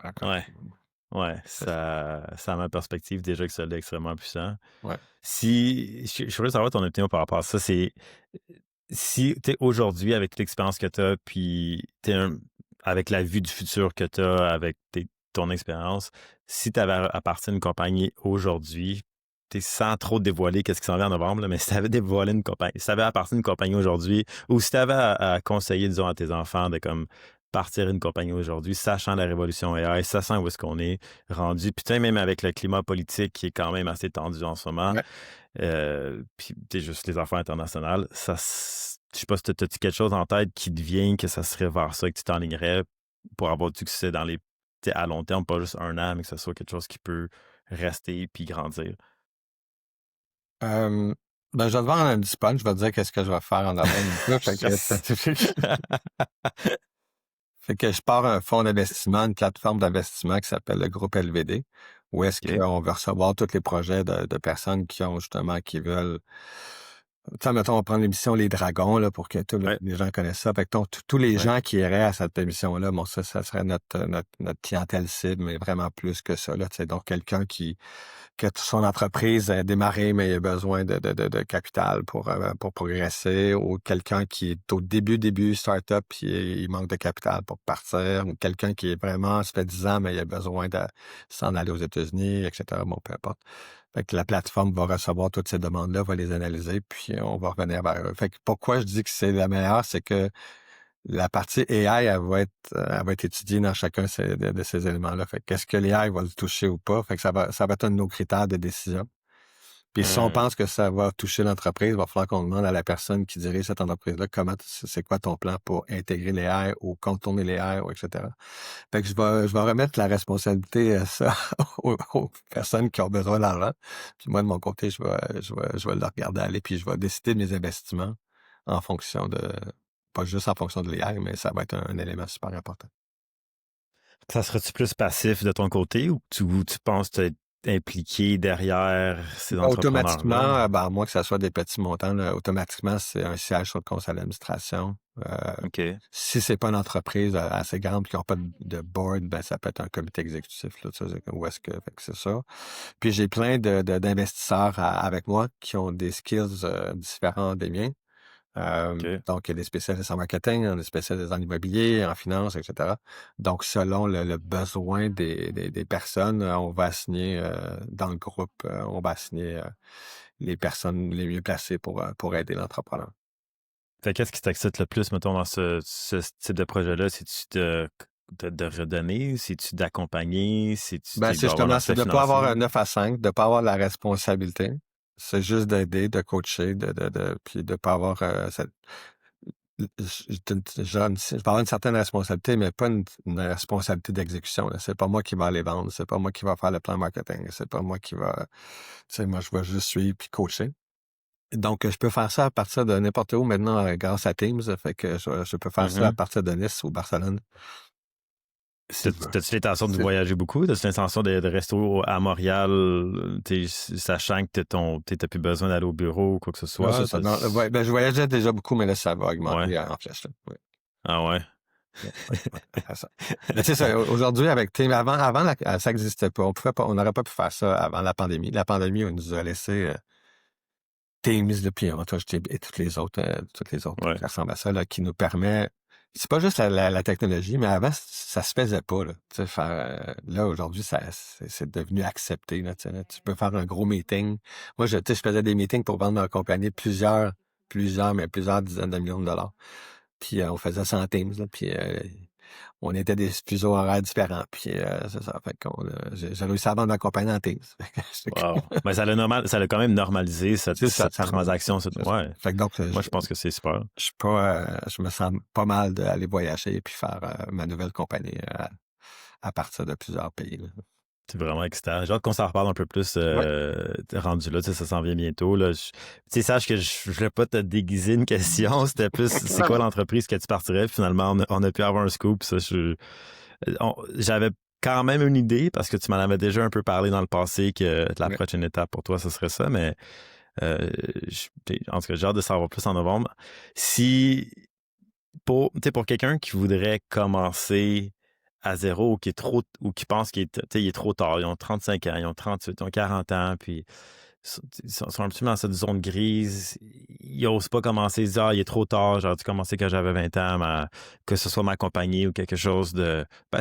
D'accord. Ouais, ouais, C'est ça. ça a ma perspective déjà que ça l'est extrêmement puissant. Ouais. Si, je voudrais savoir ton opinion par rapport à ça, c'est si tu es aujourd'hui avec l'expérience que tu as, puis avec la vue du futur que tu as, avec ton expérience, si tu avais à partir d'une compagnie aujourd'hui, sans trop dévoiler qu'est-ce qui s'en vient en novembre, là, mais si tu avais dévoilé une compagnie, si tu avais à partir d'une compagnie aujourd'hui, ou si tu avais à conseiller, disons, à tes enfants de comme partir une compagnie aujourd'hui, sachant la révolution AI, sachant où est-ce qu'on est rendu, puis tu sais, même avec le climat politique qui est quand même assez tendu en ce moment, Ouais. puis t'es juste les affaires internationales, je sais pas si t'as quelque chose en tête qui devient que ça serait vers ça que tu t'enlignerais pour avoir du succès à long terme, pas juste 1 an, mais que ce soit quelque chose qui peut rester puis grandir. Euh, ben, je vais te vendre un petit punch, je vais te dire qu'est-ce que je vais faire en novembre. Yes. Fait que je pars un fonds d'investissement, une plateforme d'investissement qui s'appelle le groupe LVD, où est-ce OK. qu'on va recevoir tous les projets de personnes qui ont justement, qui veulent. Tu sais, mettons, on va prendre l'émission Les Dragons, là, pour que tous Ouais. les gens connaissent ça. Fait que tous les Ouais. gens qui iraient à cette émission-là, bon, ça serait notre clientèle cible, mais vraiment plus que ça, là. Tu sais, donc, quelqu'un que son entreprise a démarré, mais il a besoin de capital pour progresser, ou quelqu'un qui est au début start-up, puis il manque de capital pour partir, ou quelqu'un qui est vraiment, ça fait 10 ans, mais il a besoin de s'en aller aux États-Unis, etc. Bon, peu importe. Fait que la plateforme va recevoir toutes ces demandes-là, va les analyser, puis on va revenir vers eux. Fait que pourquoi je dis que c'est la meilleure, c'est que la partie AI, elle va être étudiée dans chacun de ces éléments-là. Fait que qu'est-ce que l'AI va le toucher ou pas? Fait que ça va être un de nos critères de décision. Puis si on Hum, pense que ça va toucher l'entreprise, il va falloir qu'on demande à la personne qui dirige cette entreprise-là c'est quoi ton plan pour intégrer les AI ou contourner les AI, ou etc. Fait que je vais remettre la responsabilité ça aux personnes qui ont besoin d'argent. Puis moi, de mon côté, je vais le regarder aller, puis je vais décider de mes investissements en fonction pas juste en fonction de l'AI, mais ça va être un élément super important. Ça serait-tu plus passif de ton côté ou tu penses être impliqué derrière ces entrepreneurs-là? Automatiquement, ben, à moins que ça soit des petits montants, là, automatiquement, c'est un siège sur le conseil d'administration. OK. Si c'est pas une entreprise assez grande et qui n'a pas de board, ben ça peut être un comité exécutif. Là, tu sais, où est-ce que, fait que c'est ça. Puis j'ai plein d'investisseurs avec moi qui ont des skills différents des miens. OK. Donc, il y a des spécialistes en marketing, des spécialistes en immobilier, en finance, etc. Donc, selon le besoin des personnes, on va assigner dans le groupe, on va assigner les personnes les mieux placées pour aider l'entrepreneur. Fait qu'est-ce qui t'excite le plus, mettons, dans ce type de projet-là? C'est-tu de redonner? C'est-tu d'accompagner? C'est-tu Ben, c'est d'avoir justement, c'est l'aspect de ne pas avoir un financier? 9 à 5, de ne pas avoir la responsabilité. C'est juste d'aider, de coacher, puis de ne pas avoir je vais avoir une certaine responsabilité, mais pas une responsabilité d'exécution. Là. C'est pas moi qui va aller vendre, c'est pas moi qui va faire le plan marketing, c'est pas moi qui va... Tu sais, moi, je vais juste suivre puis coacher. Donc, je peux faire ça à partir de n'importe où maintenant grâce à Teams. Fait que je peux faire ça à Mhm. partir de Nice ou Barcelone, si je veux. T'as-tu l'intention de C'est- voyager beaucoup? T'as-tu l'intention de rester à Montréal, sachant que t'as plus besoin d'aller au bureau ou quoi que ce Non, c'est soit? ça. Non, ouais, ben, je voyageais déjà beaucoup, mais là, ça va Ouais. augmenter en flèche. Là. Ouais, Ah ouais. ouais, ouais, à ça. Mais tu sais, aujourd'hui, avec Teams, ça n'existait pas. On n'aurait pas pu faire ça avant la pandémie. La pandémie, on nous a laissé Teams, là, puis et toutes les autres Ouais. qui ressemblent à ça, là, qui nous permet. C'est pas juste la technologie, mais avant, ça se faisait pas, là. Tu sais, là, aujourd'hui, c'est devenu accepté, là, tu sais, là. Tu peux faire un gros meeting. Moi, tu sais, je faisais des meetings pour vendre ma compagnie mais plusieurs dizaines de millions de dollars. Puis, on faisait ça en Teams, là, puis on était des fuseaux horaires différents. Puis, c'est ça. Fait qu'on, j'ai réussi à vendre ma compagnie en Teams. Wow. Mais ça l'a quand même normalisé C'est ça, cette transaction. Ouais. Fait que donc, Moi, je pense que c'est super. je me sens pas mal d'aller voyager et puis faire ma nouvelle compagnie à partir de plusieurs pays. Là. C'est vraiment excitant. J'ai hâte qu'on s'en reparle un peu plus Ouais. rendu là. Tu sais, ça s'en vient bientôt. Là. Tu sais, sache que je voulais pas te déguiser une question. C'était plus, c'est quoi l'entreprise que tu partirais? Finalement, on a pu avoir un scoop. Ça, j'avais quand même une idée parce que tu m'en avais déjà un peu parlé dans le passé que la Ouais. prochaine étape pour toi, ce serait ça. Mais en tout cas, j'ai hâte de savoir plus en novembre. Si pour quelqu'un qui voudrait commencer à zéro ou qui pense il est trop tard, ils ont 35 ans, ils ont 38, ils ont 40 ans, puis ils sont un petit peu dans cette zone grise, ils n'osent pas commencer, ils disent il est trop tard, j'aurais dû commencer quand j'avais 20 ans, que ce soit ma compagnie ou quelque chose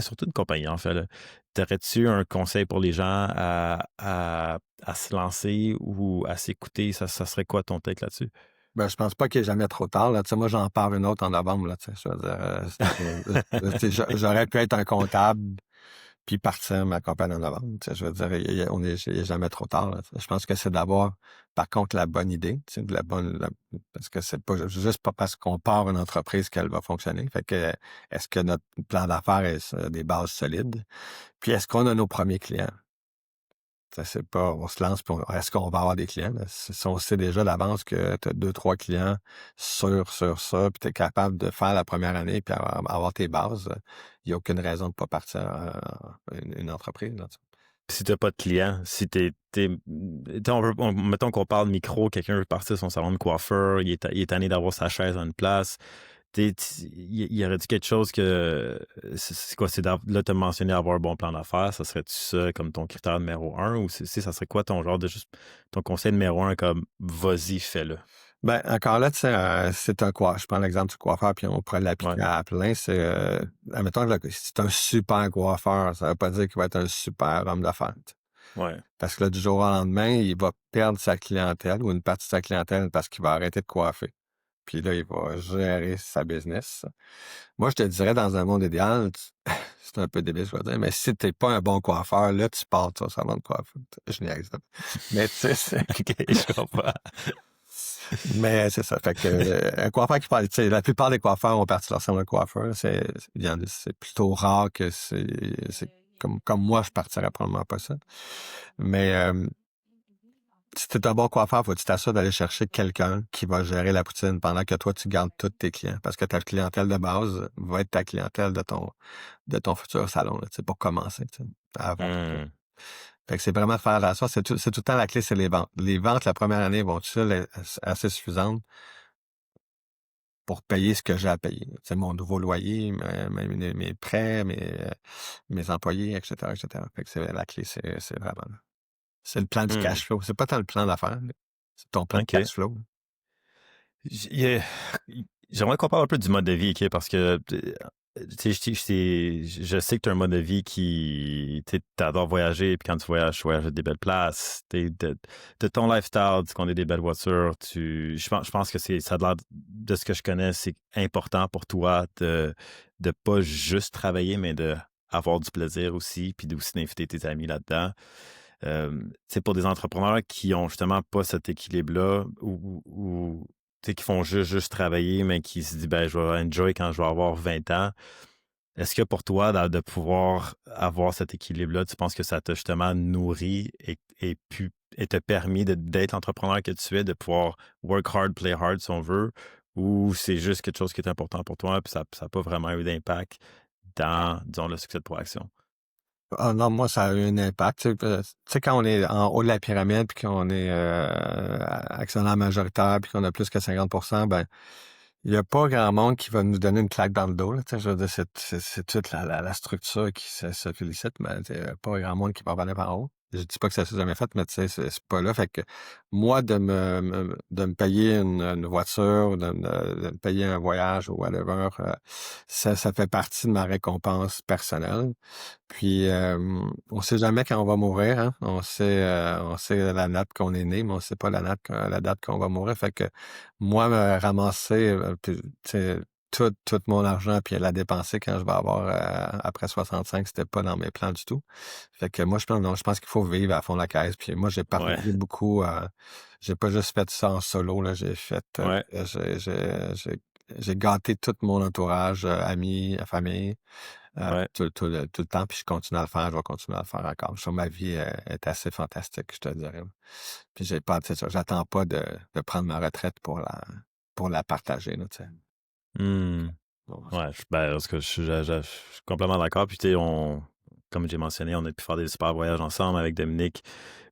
surtout une compagnie en fait. T'aurais-tu un conseil pour les gens à se lancer ou à s'écouter? Ça serait quoi ton take là-dessus? Ben, je pense pas qu'il est jamais trop tard. Là. Tu sais, moi, j'en pars une autre en novembre. Là, tu sais, je veux dire, tu sais, j'aurais pu être un comptable puis partir ma compagnie en novembre. Tu sais, je veux dire, il est jamais trop tard. Là, tu sais. Je pense que c'est d'avoir, par contre, la bonne idée. Tu sais, parce que c'est pas juste pas parce qu'on part une entreprise qu'elle va fonctionner. Fait que est-ce que notre plan d'affaires est sur des bases solides? Puis est-ce qu'on a nos premiers clients? Ça, c'est pas, on se lance, puis est-ce qu'on va avoir des clients? Là? Si on sait déjà d'avance que tu as 2, 3 clients sur ça, puis tu es capable de faire la première année, puis avoir tes bases, il n'y a aucune raison de ne pas partir une entreprise. Là, tu sais. Si t'as pas de clients, si mettons qu'on parle micro, quelqu'un veut partir son salon de coiffeur, il est tanné d'avoir sa chaise en une place, il y aurait-tu quelque chose que, c'est quoi, là, t'as mentionné avoir un bon plan d'affaires, ça serait-tu ça comme ton critère numéro un, ou ça serait quoi ton genre de juste, ton conseil numéro un comme, vas-y, fais-le? Ben, encore là, tu sais, c'est un coiffeur. Je prends l'exemple du coiffeur, puis on pourrait Ouais, l'appliquer à plein. Admettons que c'est un super coiffeur, ça veut pas dire qu'il va être un super homme d'affaires. Tu sais. ouais. Parce que là, du jour au lendemain, il va perdre sa clientèle ou une partie de sa clientèle parce qu'il va arrêter de coiffer. Puis là, il va gérer sa business. Moi, je te dirais, dans un monde idéal, c'est un peu débile, je vais dire, mais si t'es pas un bon coiffeur, là, tu pars sur un salon de coiffeur. Je niaise. Là. Mais tu sais, OK, je comprends. mais c'est ça. Fait que un coiffeur qui parle, tu sais, la plupart des coiffeurs ont parti leur salon de coiffeur. C'est plutôt rare que c'est comme moi, je partirais probablement pas ça. Mais si t'es un bon coiffeur, faut que tu t'assures d'aller chercher quelqu'un qui va gérer la poutine pendant que toi, tu gardes tous tes clients. Parce que ta clientèle de base va être ta clientèle de ton futur salon, là, tu sais, pour commencer, tu sais, avant tout ça. Hmm. Fait que c'est vraiment faire attention. C'est tout le temps la clé, c'est les ventes. Les ventes, la première année, vont-elles être assez suffisantes pour payer ce que j'ai à payer? C'est mon nouveau loyer, mes prêts, mes employés, etc., etc. Fait que la clé, c'est vraiment là. C'est le plan du Hmm. cash flow. C'est pas tant le plan d'affaires, là. C'est ton plan de OK. cash flow. J- J'aimerais qu'on parle un peu du mode de vie, OK? Parce que tu sais, je sais que tu as un mode de vie qui t'adores voyager, puis quand tu voyages à des belles places, de ton lifestyle, tu conduis des belles voitures, je pense que ça a l'air de ce que je connais, c'est important pour toi de pas juste travailler, mais de avoir du plaisir aussi, puis aussi d'inviter tes amis là-dedans. C'est pour des entrepreneurs qui ont justement pas cet équilibre-là, ou tu sais, qui font juste travailler, mais qui se disent, ben, je vais enjoy quand je vais avoir 20 ans. Est-ce que pour toi, de pouvoir avoir cet équilibre-là, tu penses que ça t'a justement nourri et te permis d'être l'entrepreneur que tu es, de pouvoir work hard, play hard, si on veut, ou c'est juste quelque chose qui est important pour toi, puis ça n'a pas vraiment eu d'impact dans, disons, le succès de Proaction? Ah non, moi, ça a eu un impact. Tu sais, quand on est en haut de la pyramide, puis qu'on est actionnaire majoritaire, puis qu'on a plus que 50%, ben il n'y a pas grand monde qui va nous donner une claque dans le dos. Là, tu sais, je veux dire, c'est toute la structure qui se félicite, mais il n'y a pas grand monde qui va revenir par en haut. Je dis pas que ça s'est jamais fait, mais tu sais, c'est pas là. Fait que moi, de me payer une voiture, ou de me payer un voyage ou whatever, ça fait partie de ma récompense personnelle. Puis, on sait jamais quand on va mourir, hein. On sait la date qu'on est né, mais on sait pas la date qu'on va mourir. Fait que moi, me ramasser, puis, tu sais, tout mon argent puis la dépenser quand je vais avoir après 65, c'était pas dans mes plans du tout. Fait que moi, je pense, non, je pense qu'il faut vivre à fond la caisse. Puis moi, j'ai Ouais, partagé beaucoup. J'ai pas juste fait ça en solo, là. J'ai fait, ouais, j'ai gâté tout mon entourage, amis, famille. ouais. Tout le temps, puis je continue à le faire, je vais continuer à le faire encore. Je trouve ma vie est assez fantastique, je te dirais. Puis j'ai pas, c'est ça, j'attends pas de prendre ma retraite pour la partager, là, tu sais. Hmm. Bon, Ouais, ben, parce que je suis complètement d'accord. Puis, tu sais, comme j'ai mentionné, on a pu faire des super voyages ensemble avec Dominique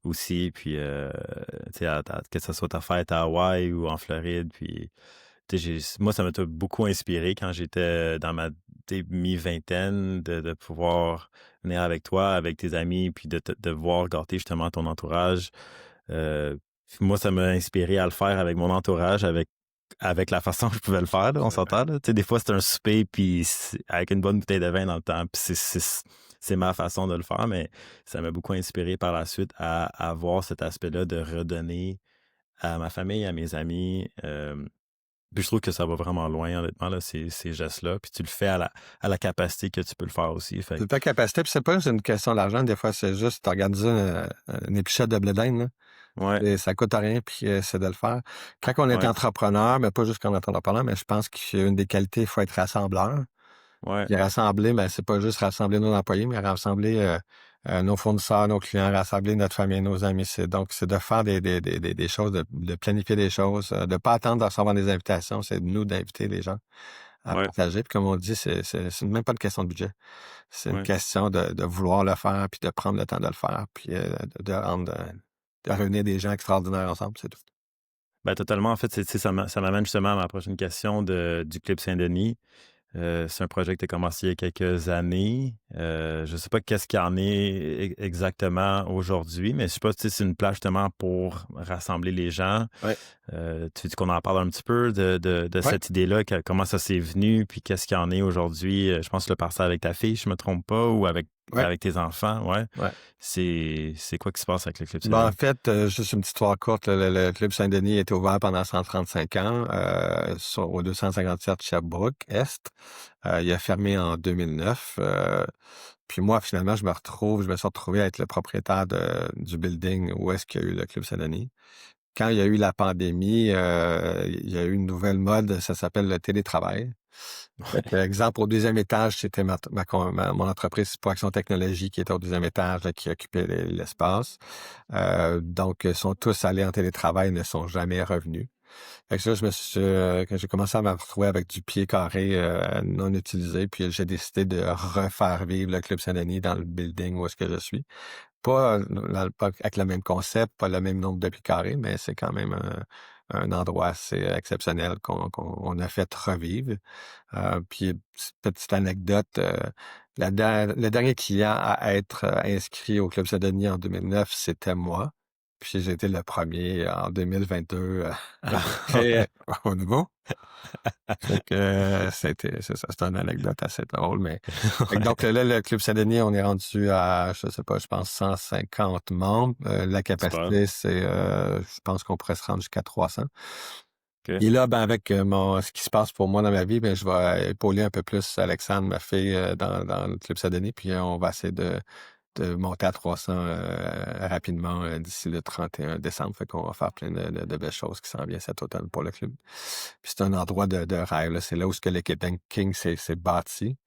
aussi. Puis, tu sais, que ce soit ta fête à Hawaï ou en Floride. Puis, tu sais, moi, ça m'a beaucoup inspiré quand j'étais dans ma mi-vingtaine de pouvoir venir avec toi, avec tes amis, puis de voir gâter justement ton entourage. Euh, Moi, ça m'a inspiré à le faire avec mon entourage, avec la façon que je pouvais le faire, là, on s'entend. Là. Tu sais, des fois, c'est un souper, puis avec une bonne bouteille de vin dans le temps, puis c'est ma façon de le faire, mais ça m'a beaucoup inspiré par la suite à avoir cet aspect-là de redonner à ma famille, à mes amis. Puis je trouve que ça va vraiment loin, honnêtement, là, ces gestes-là. Puis tu le fais à la capacité que tu peux le faire aussi. Fait c'est ta capacité, puis c'est pas juste une question d'argent, des fois, c'est juste d'organiser une épichette de blé d'Inde, là. ouais, Et ça coûte rien, puis c'est de le faire. Quand on est ouais, entrepreneur, mais pas juste quand on est entrepreneur, mais je pense qu'une des qualités, il faut être rassembleur. ouais, Puis rassembler, ben, c'est pas juste rassembler nos employés, mais rassembler nos fournisseurs, nos clients, rassembler notre famille, nos amis. C'est de faire des choses, de planifier des choses, de pas attendre de recevoir des invitations, c'est de nous d'inviter les gens à ouais, partager. Puis comme on dit, c'est même pas une question de budget. C'est une ouais. question de vouloir le faire, puis de prendre le temps de le faire, puis de revenir des gens extraordinaires ensemble, c'est tout. Ben, totalement. En fait, ça m'amène justement à ma prochaine question du Club Saint-Denis. C'est un projet que tu as commencé il y a quelques années. Je ne sais pas qu'est-ce qu'il y en est exactement aujourd'hui, mais je sais pas si c'est une plage justement pour rassembler les gens. Ouais. Tu veux qu'on en parle un petit peu de Ouais. cette idée-là, comment ça s'est venu, puis qu'est-ce qu'il y en est aujourd'hui? Je pense que le partir avec ta fille, je me trompe pas, ou Ouais. avec tes enfants, ouais. Ouais. C'est quoi qui se passe avec le Club Ben, en Saint-Denis? fait, juste une petite histoire courte, le Club Saint-Denis a été ouvert pendant 135 ans au 257 Sherbrooke-Est. Il a fermé en 2009. Puis moi, finalement, je me suis retrouvé à être le propriétaire du building où est-ce qu'il y a eu le Club Saint-Denis. Quand il y a eu la pandémie, il y a eu une nouvelle mode, ça s'appelle le télétravail. Fait que, exemple, au deuxième étage, c'était mon entreprise Proaction Technologie qui était au deuxième étage, là, qui occupait l'espace. Donc, ils sont tous allés en télétravail, ne sont jamais revenus. Fait que ça, quand j'ai commencé à me retrouver avec du pied carré non utilisé, puis j'ai décidé de refaire vivre le Club Saint-Denis dans le building où est-ce que je suis. Pas avec le même concept, pas le même nombre de pieds carrés, mais c'est quand même un endroit assez exceptionnel qu'on a fait revivre. Puis, petite anecdote, le dernier client à être inscrit au Club Saint-Denis en 2009, c'était moi. Puis j'ai été le premier en 2022 à rentrer au nouveau. Fait que c'est ça, c'est une anecdote assez drôle, mais fait que donc là, le Club Saint-Denis, on est rendu à, je sais pas, je pense 150 membres. La Super. capacité, je pense qu'on pourrait se rendre jusqu'à 300. OK. Et là, ben avec ce qui se passe pour moi dans ma vie, ben je vais épauler un peu plus Alexandre, ma fille, dans le Club Saint-Denis, puis on va essayer de monter à 300 rapidement d'ici le 31 décembre. Fait qu'on va faire plein de belles choses qui s'en viennent cet automne pour le club. Puis c'est un endroit de rêve, là. C'est là où ce que le Québec King s'est bâti.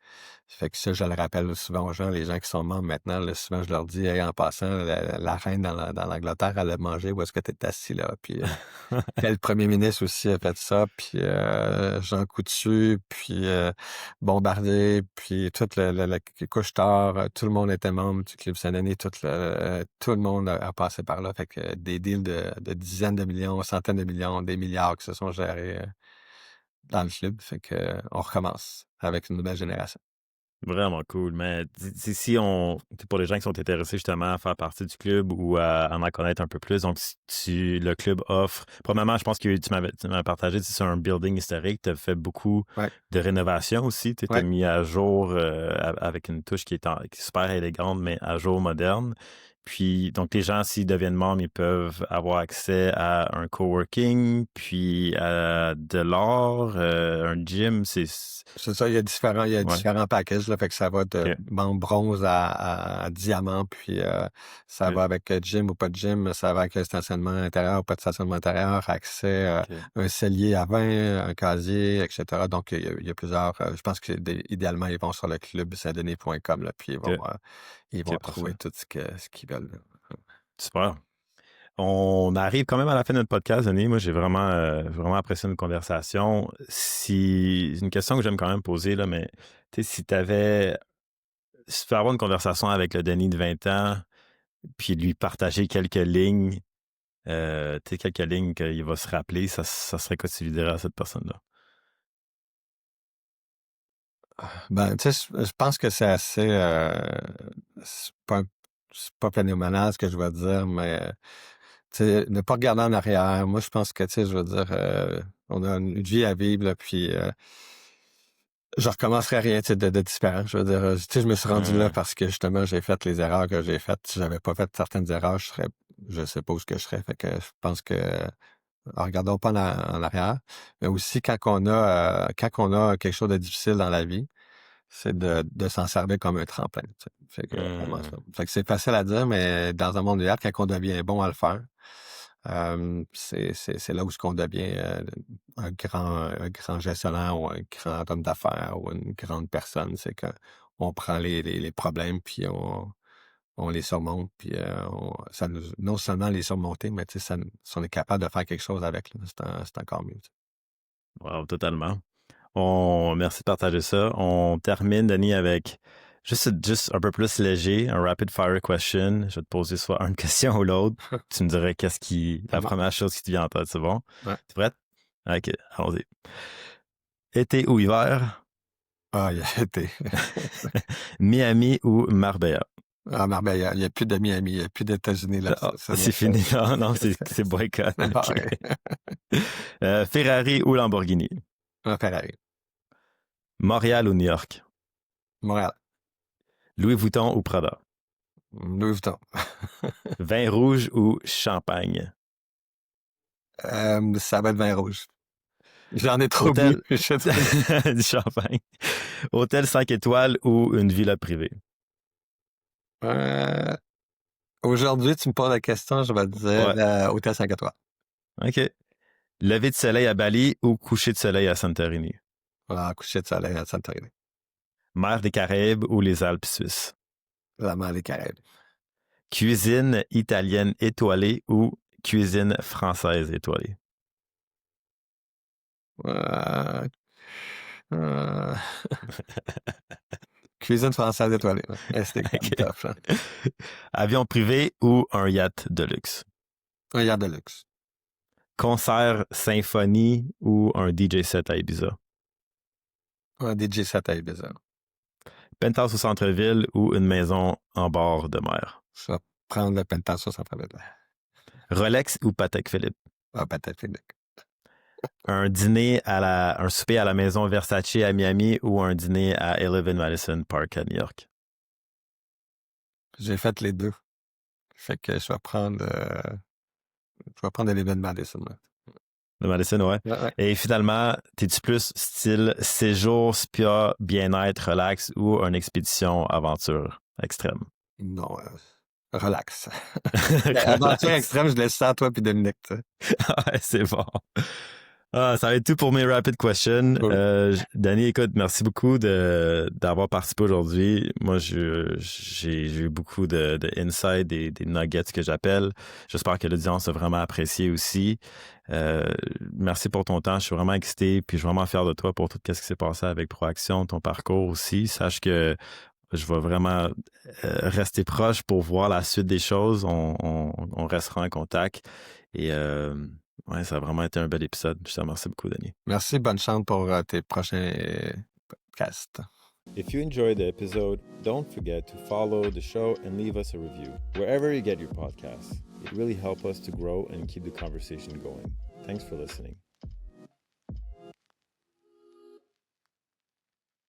Fait que ça, je le rappelle souvent aux gens, les gens qui sont membres maintenant, là, souvent je leur dis, hey, en passant, la reine dans l'Angleterre, elle a mangé, où est-ce que tu es assis là? Puis le premier ministre aussi a fait ça, puis Jean Coutu, puis Bombardier, puis tout le Couche-Tard, tout le monde était membre du Club Saint-Denis, tout le monde a passé par là. Fait que des deals de dizaines de millions, centaines de millions, des milliards qui se sont gérés dans le club. Fait que on recommence avec une nouvelle génération. Vraiment cool. Mais si pour les gens qui sont intéressés justement à faire partie du club ou à en connaître un peu plus, donc si le club offre, premièrement, je pense que tu m'as partagé, c'est un building historique, tu as fait beaucoup de rénovations aussi, tu t'es mis à jour avec une touche qui est super élégante, mais à jour moderne. Puis, donc, les gens, s'ils deviennent membres, ils peuvent avoir accès à un coworking, puis à de l'art, un gym. C'est ça, il y a différents packages, là, fait que ça va de membre bronze à diamant, puis ça va avec gym ou pas de gym, ça va avec stationnement intérieur ou pas de stationnement intérieur, accès à un cellier à vin, un casier, etc. Donc, il y a plusieurs... je pense que idéalement, ils vont sur le clubsaintdenis.com, là, puis ils vont trouver tout ce qu'ils veulent. Super. On arrive quand même à la fin de notre podcast, Denis. Moi, j'ai vraiment apprécié notre conversation. C'est une question que j'aime quand même poser, là, mais si tu avais... Si tu peux avoir une conversation avec le Denis de 20 ans, puis lui partager quelques lignes, quelques lignes qu'il va se rappeler, ça serait quoi tu lui dirais à cette personne-là? Ben, tu sais, je pense que c'est assez... c'est pas phénoménal ce que je vais dire, mais tu sais, ne pas regarder en arrière. Moi, je pense que, tu sais, je veux dire, on a une vie à vivre, là, puis je recommencerai rien, tu sais, de différent. Je veux dire, tu sais, je me suis rendu là parce que, justement, j'ai fait les erreurs que j'ai faites. Si j'avais pas fait certaines erreurs, je sais pas où je serais. Fait que je pense que regardons pas en arrière. Mais aussi, quand on a quelque chose de difficile dans la vie, c'est de s'en servir comme un tremplin. Tu sais. Fait que, vraiment ça. Fait que c'est facile à dire, mais dans un monde idéal, quand on devient bon à le faire, c'est là où ce qu'on devient un grand gestionnaire ou un grand homme d'affaires ou une grande personne. C'est qu'on prend les problèmes puis on les surmonte, puis non seulement les surmonter, mais tu sais, si on est capable de faire quelque chose avec, là, c'est encore mieux. Tu sais. Wow, totalement. Merci de partager ça. On termine, Denis, avec juste un peu plus léger, un rapid fire question. Je vais te poser soit une question ou l'autre. Tu me dirais la première chose qui te vient en tête, c'est bon? Ouais. T'es prête? OK, allons-y. Été ou hiver? Ah, il y a été. Miami ou Marbella? Ah, Marbella, il n'y a plus de Miami, il n'y a plus d'États-Unis là. C'est fini. Non, c'est boycott. Okay. Ferrari ou Lamborghini? Ferrari. Montréal ou New York? Montréal. Louis Vuitton ou Prada? Louis Vuitton. Vin rouge ou champagne? Ça va être vin rouge. J'en ai trop bu. Du champagne. Hôtel 5 étoiles ou une villa privée? Aujourd'hui, tu me poses la question, je vais te dire Hôtel 5 étoiles. OK. Lever de soleil à Bali ou coucher de soleil à Santorini? Coucher de soleil à Santorini. Mer des Caraïbes ou les Alpes suisses? La mer des Caraïbes. Cuisine italienne étoilée ou cuisine française étoilée? Cuisine française étoilée. Okay. Tough, hein? Avion privé ou un yacht de luxe? Un yacht de luxe. Concert symphonie ou un DJ set à Ibiza? Un DJ set à Ibiza. Penthouse au centre-ville ou une maison en bord de mer? Je vais prendre le penthouse au centre-ville. Rolex ou Patek Philippe? Patek Philippe. Un souper à la maison Versace à Miami ou un dîner à Eleven Madison Park à New York? J'ai fait les deux. Fait que je vais prendre Eleven Madison. Là. Le Madison, ouais. Et finalement, t'es-tu plus style séjour, spa, bien-être, relax ou une expédition aventure extrême? Non, relax. Aventure extrême, je laisse ça à toi puis Dominique. Ouais, c'est bon. Ah, ça va être tout pour mes rapid questions. Cool. Danny, écoute, merci beaucoup d'avoir participé aujourd'hui. Moi, j'ai eu beaucoup de insights, des nuggets que j'appelle. J'espère que l'audience a vraiment apprécié aussi. Merci pour ton temps. Je suis vraiment excité, puis je suis vraiment fier de toi pour tout ce qui s'est passé avec Proaction, ton parcours aussi. Sache que je vais vraiment rester proche pour voir la suite des choses. On restera en contact. Et ouais, ça a vraiment été un bel épisode. Je te remercie beaucoup, Danny. Merci, bonne chance pour tes prochains podcasts. If you enjoyed the episode, don't forget to follow the show and leave us a review wherever you get your podcasts. It really helps us to grow and keep the conversation going. Thanks for listening.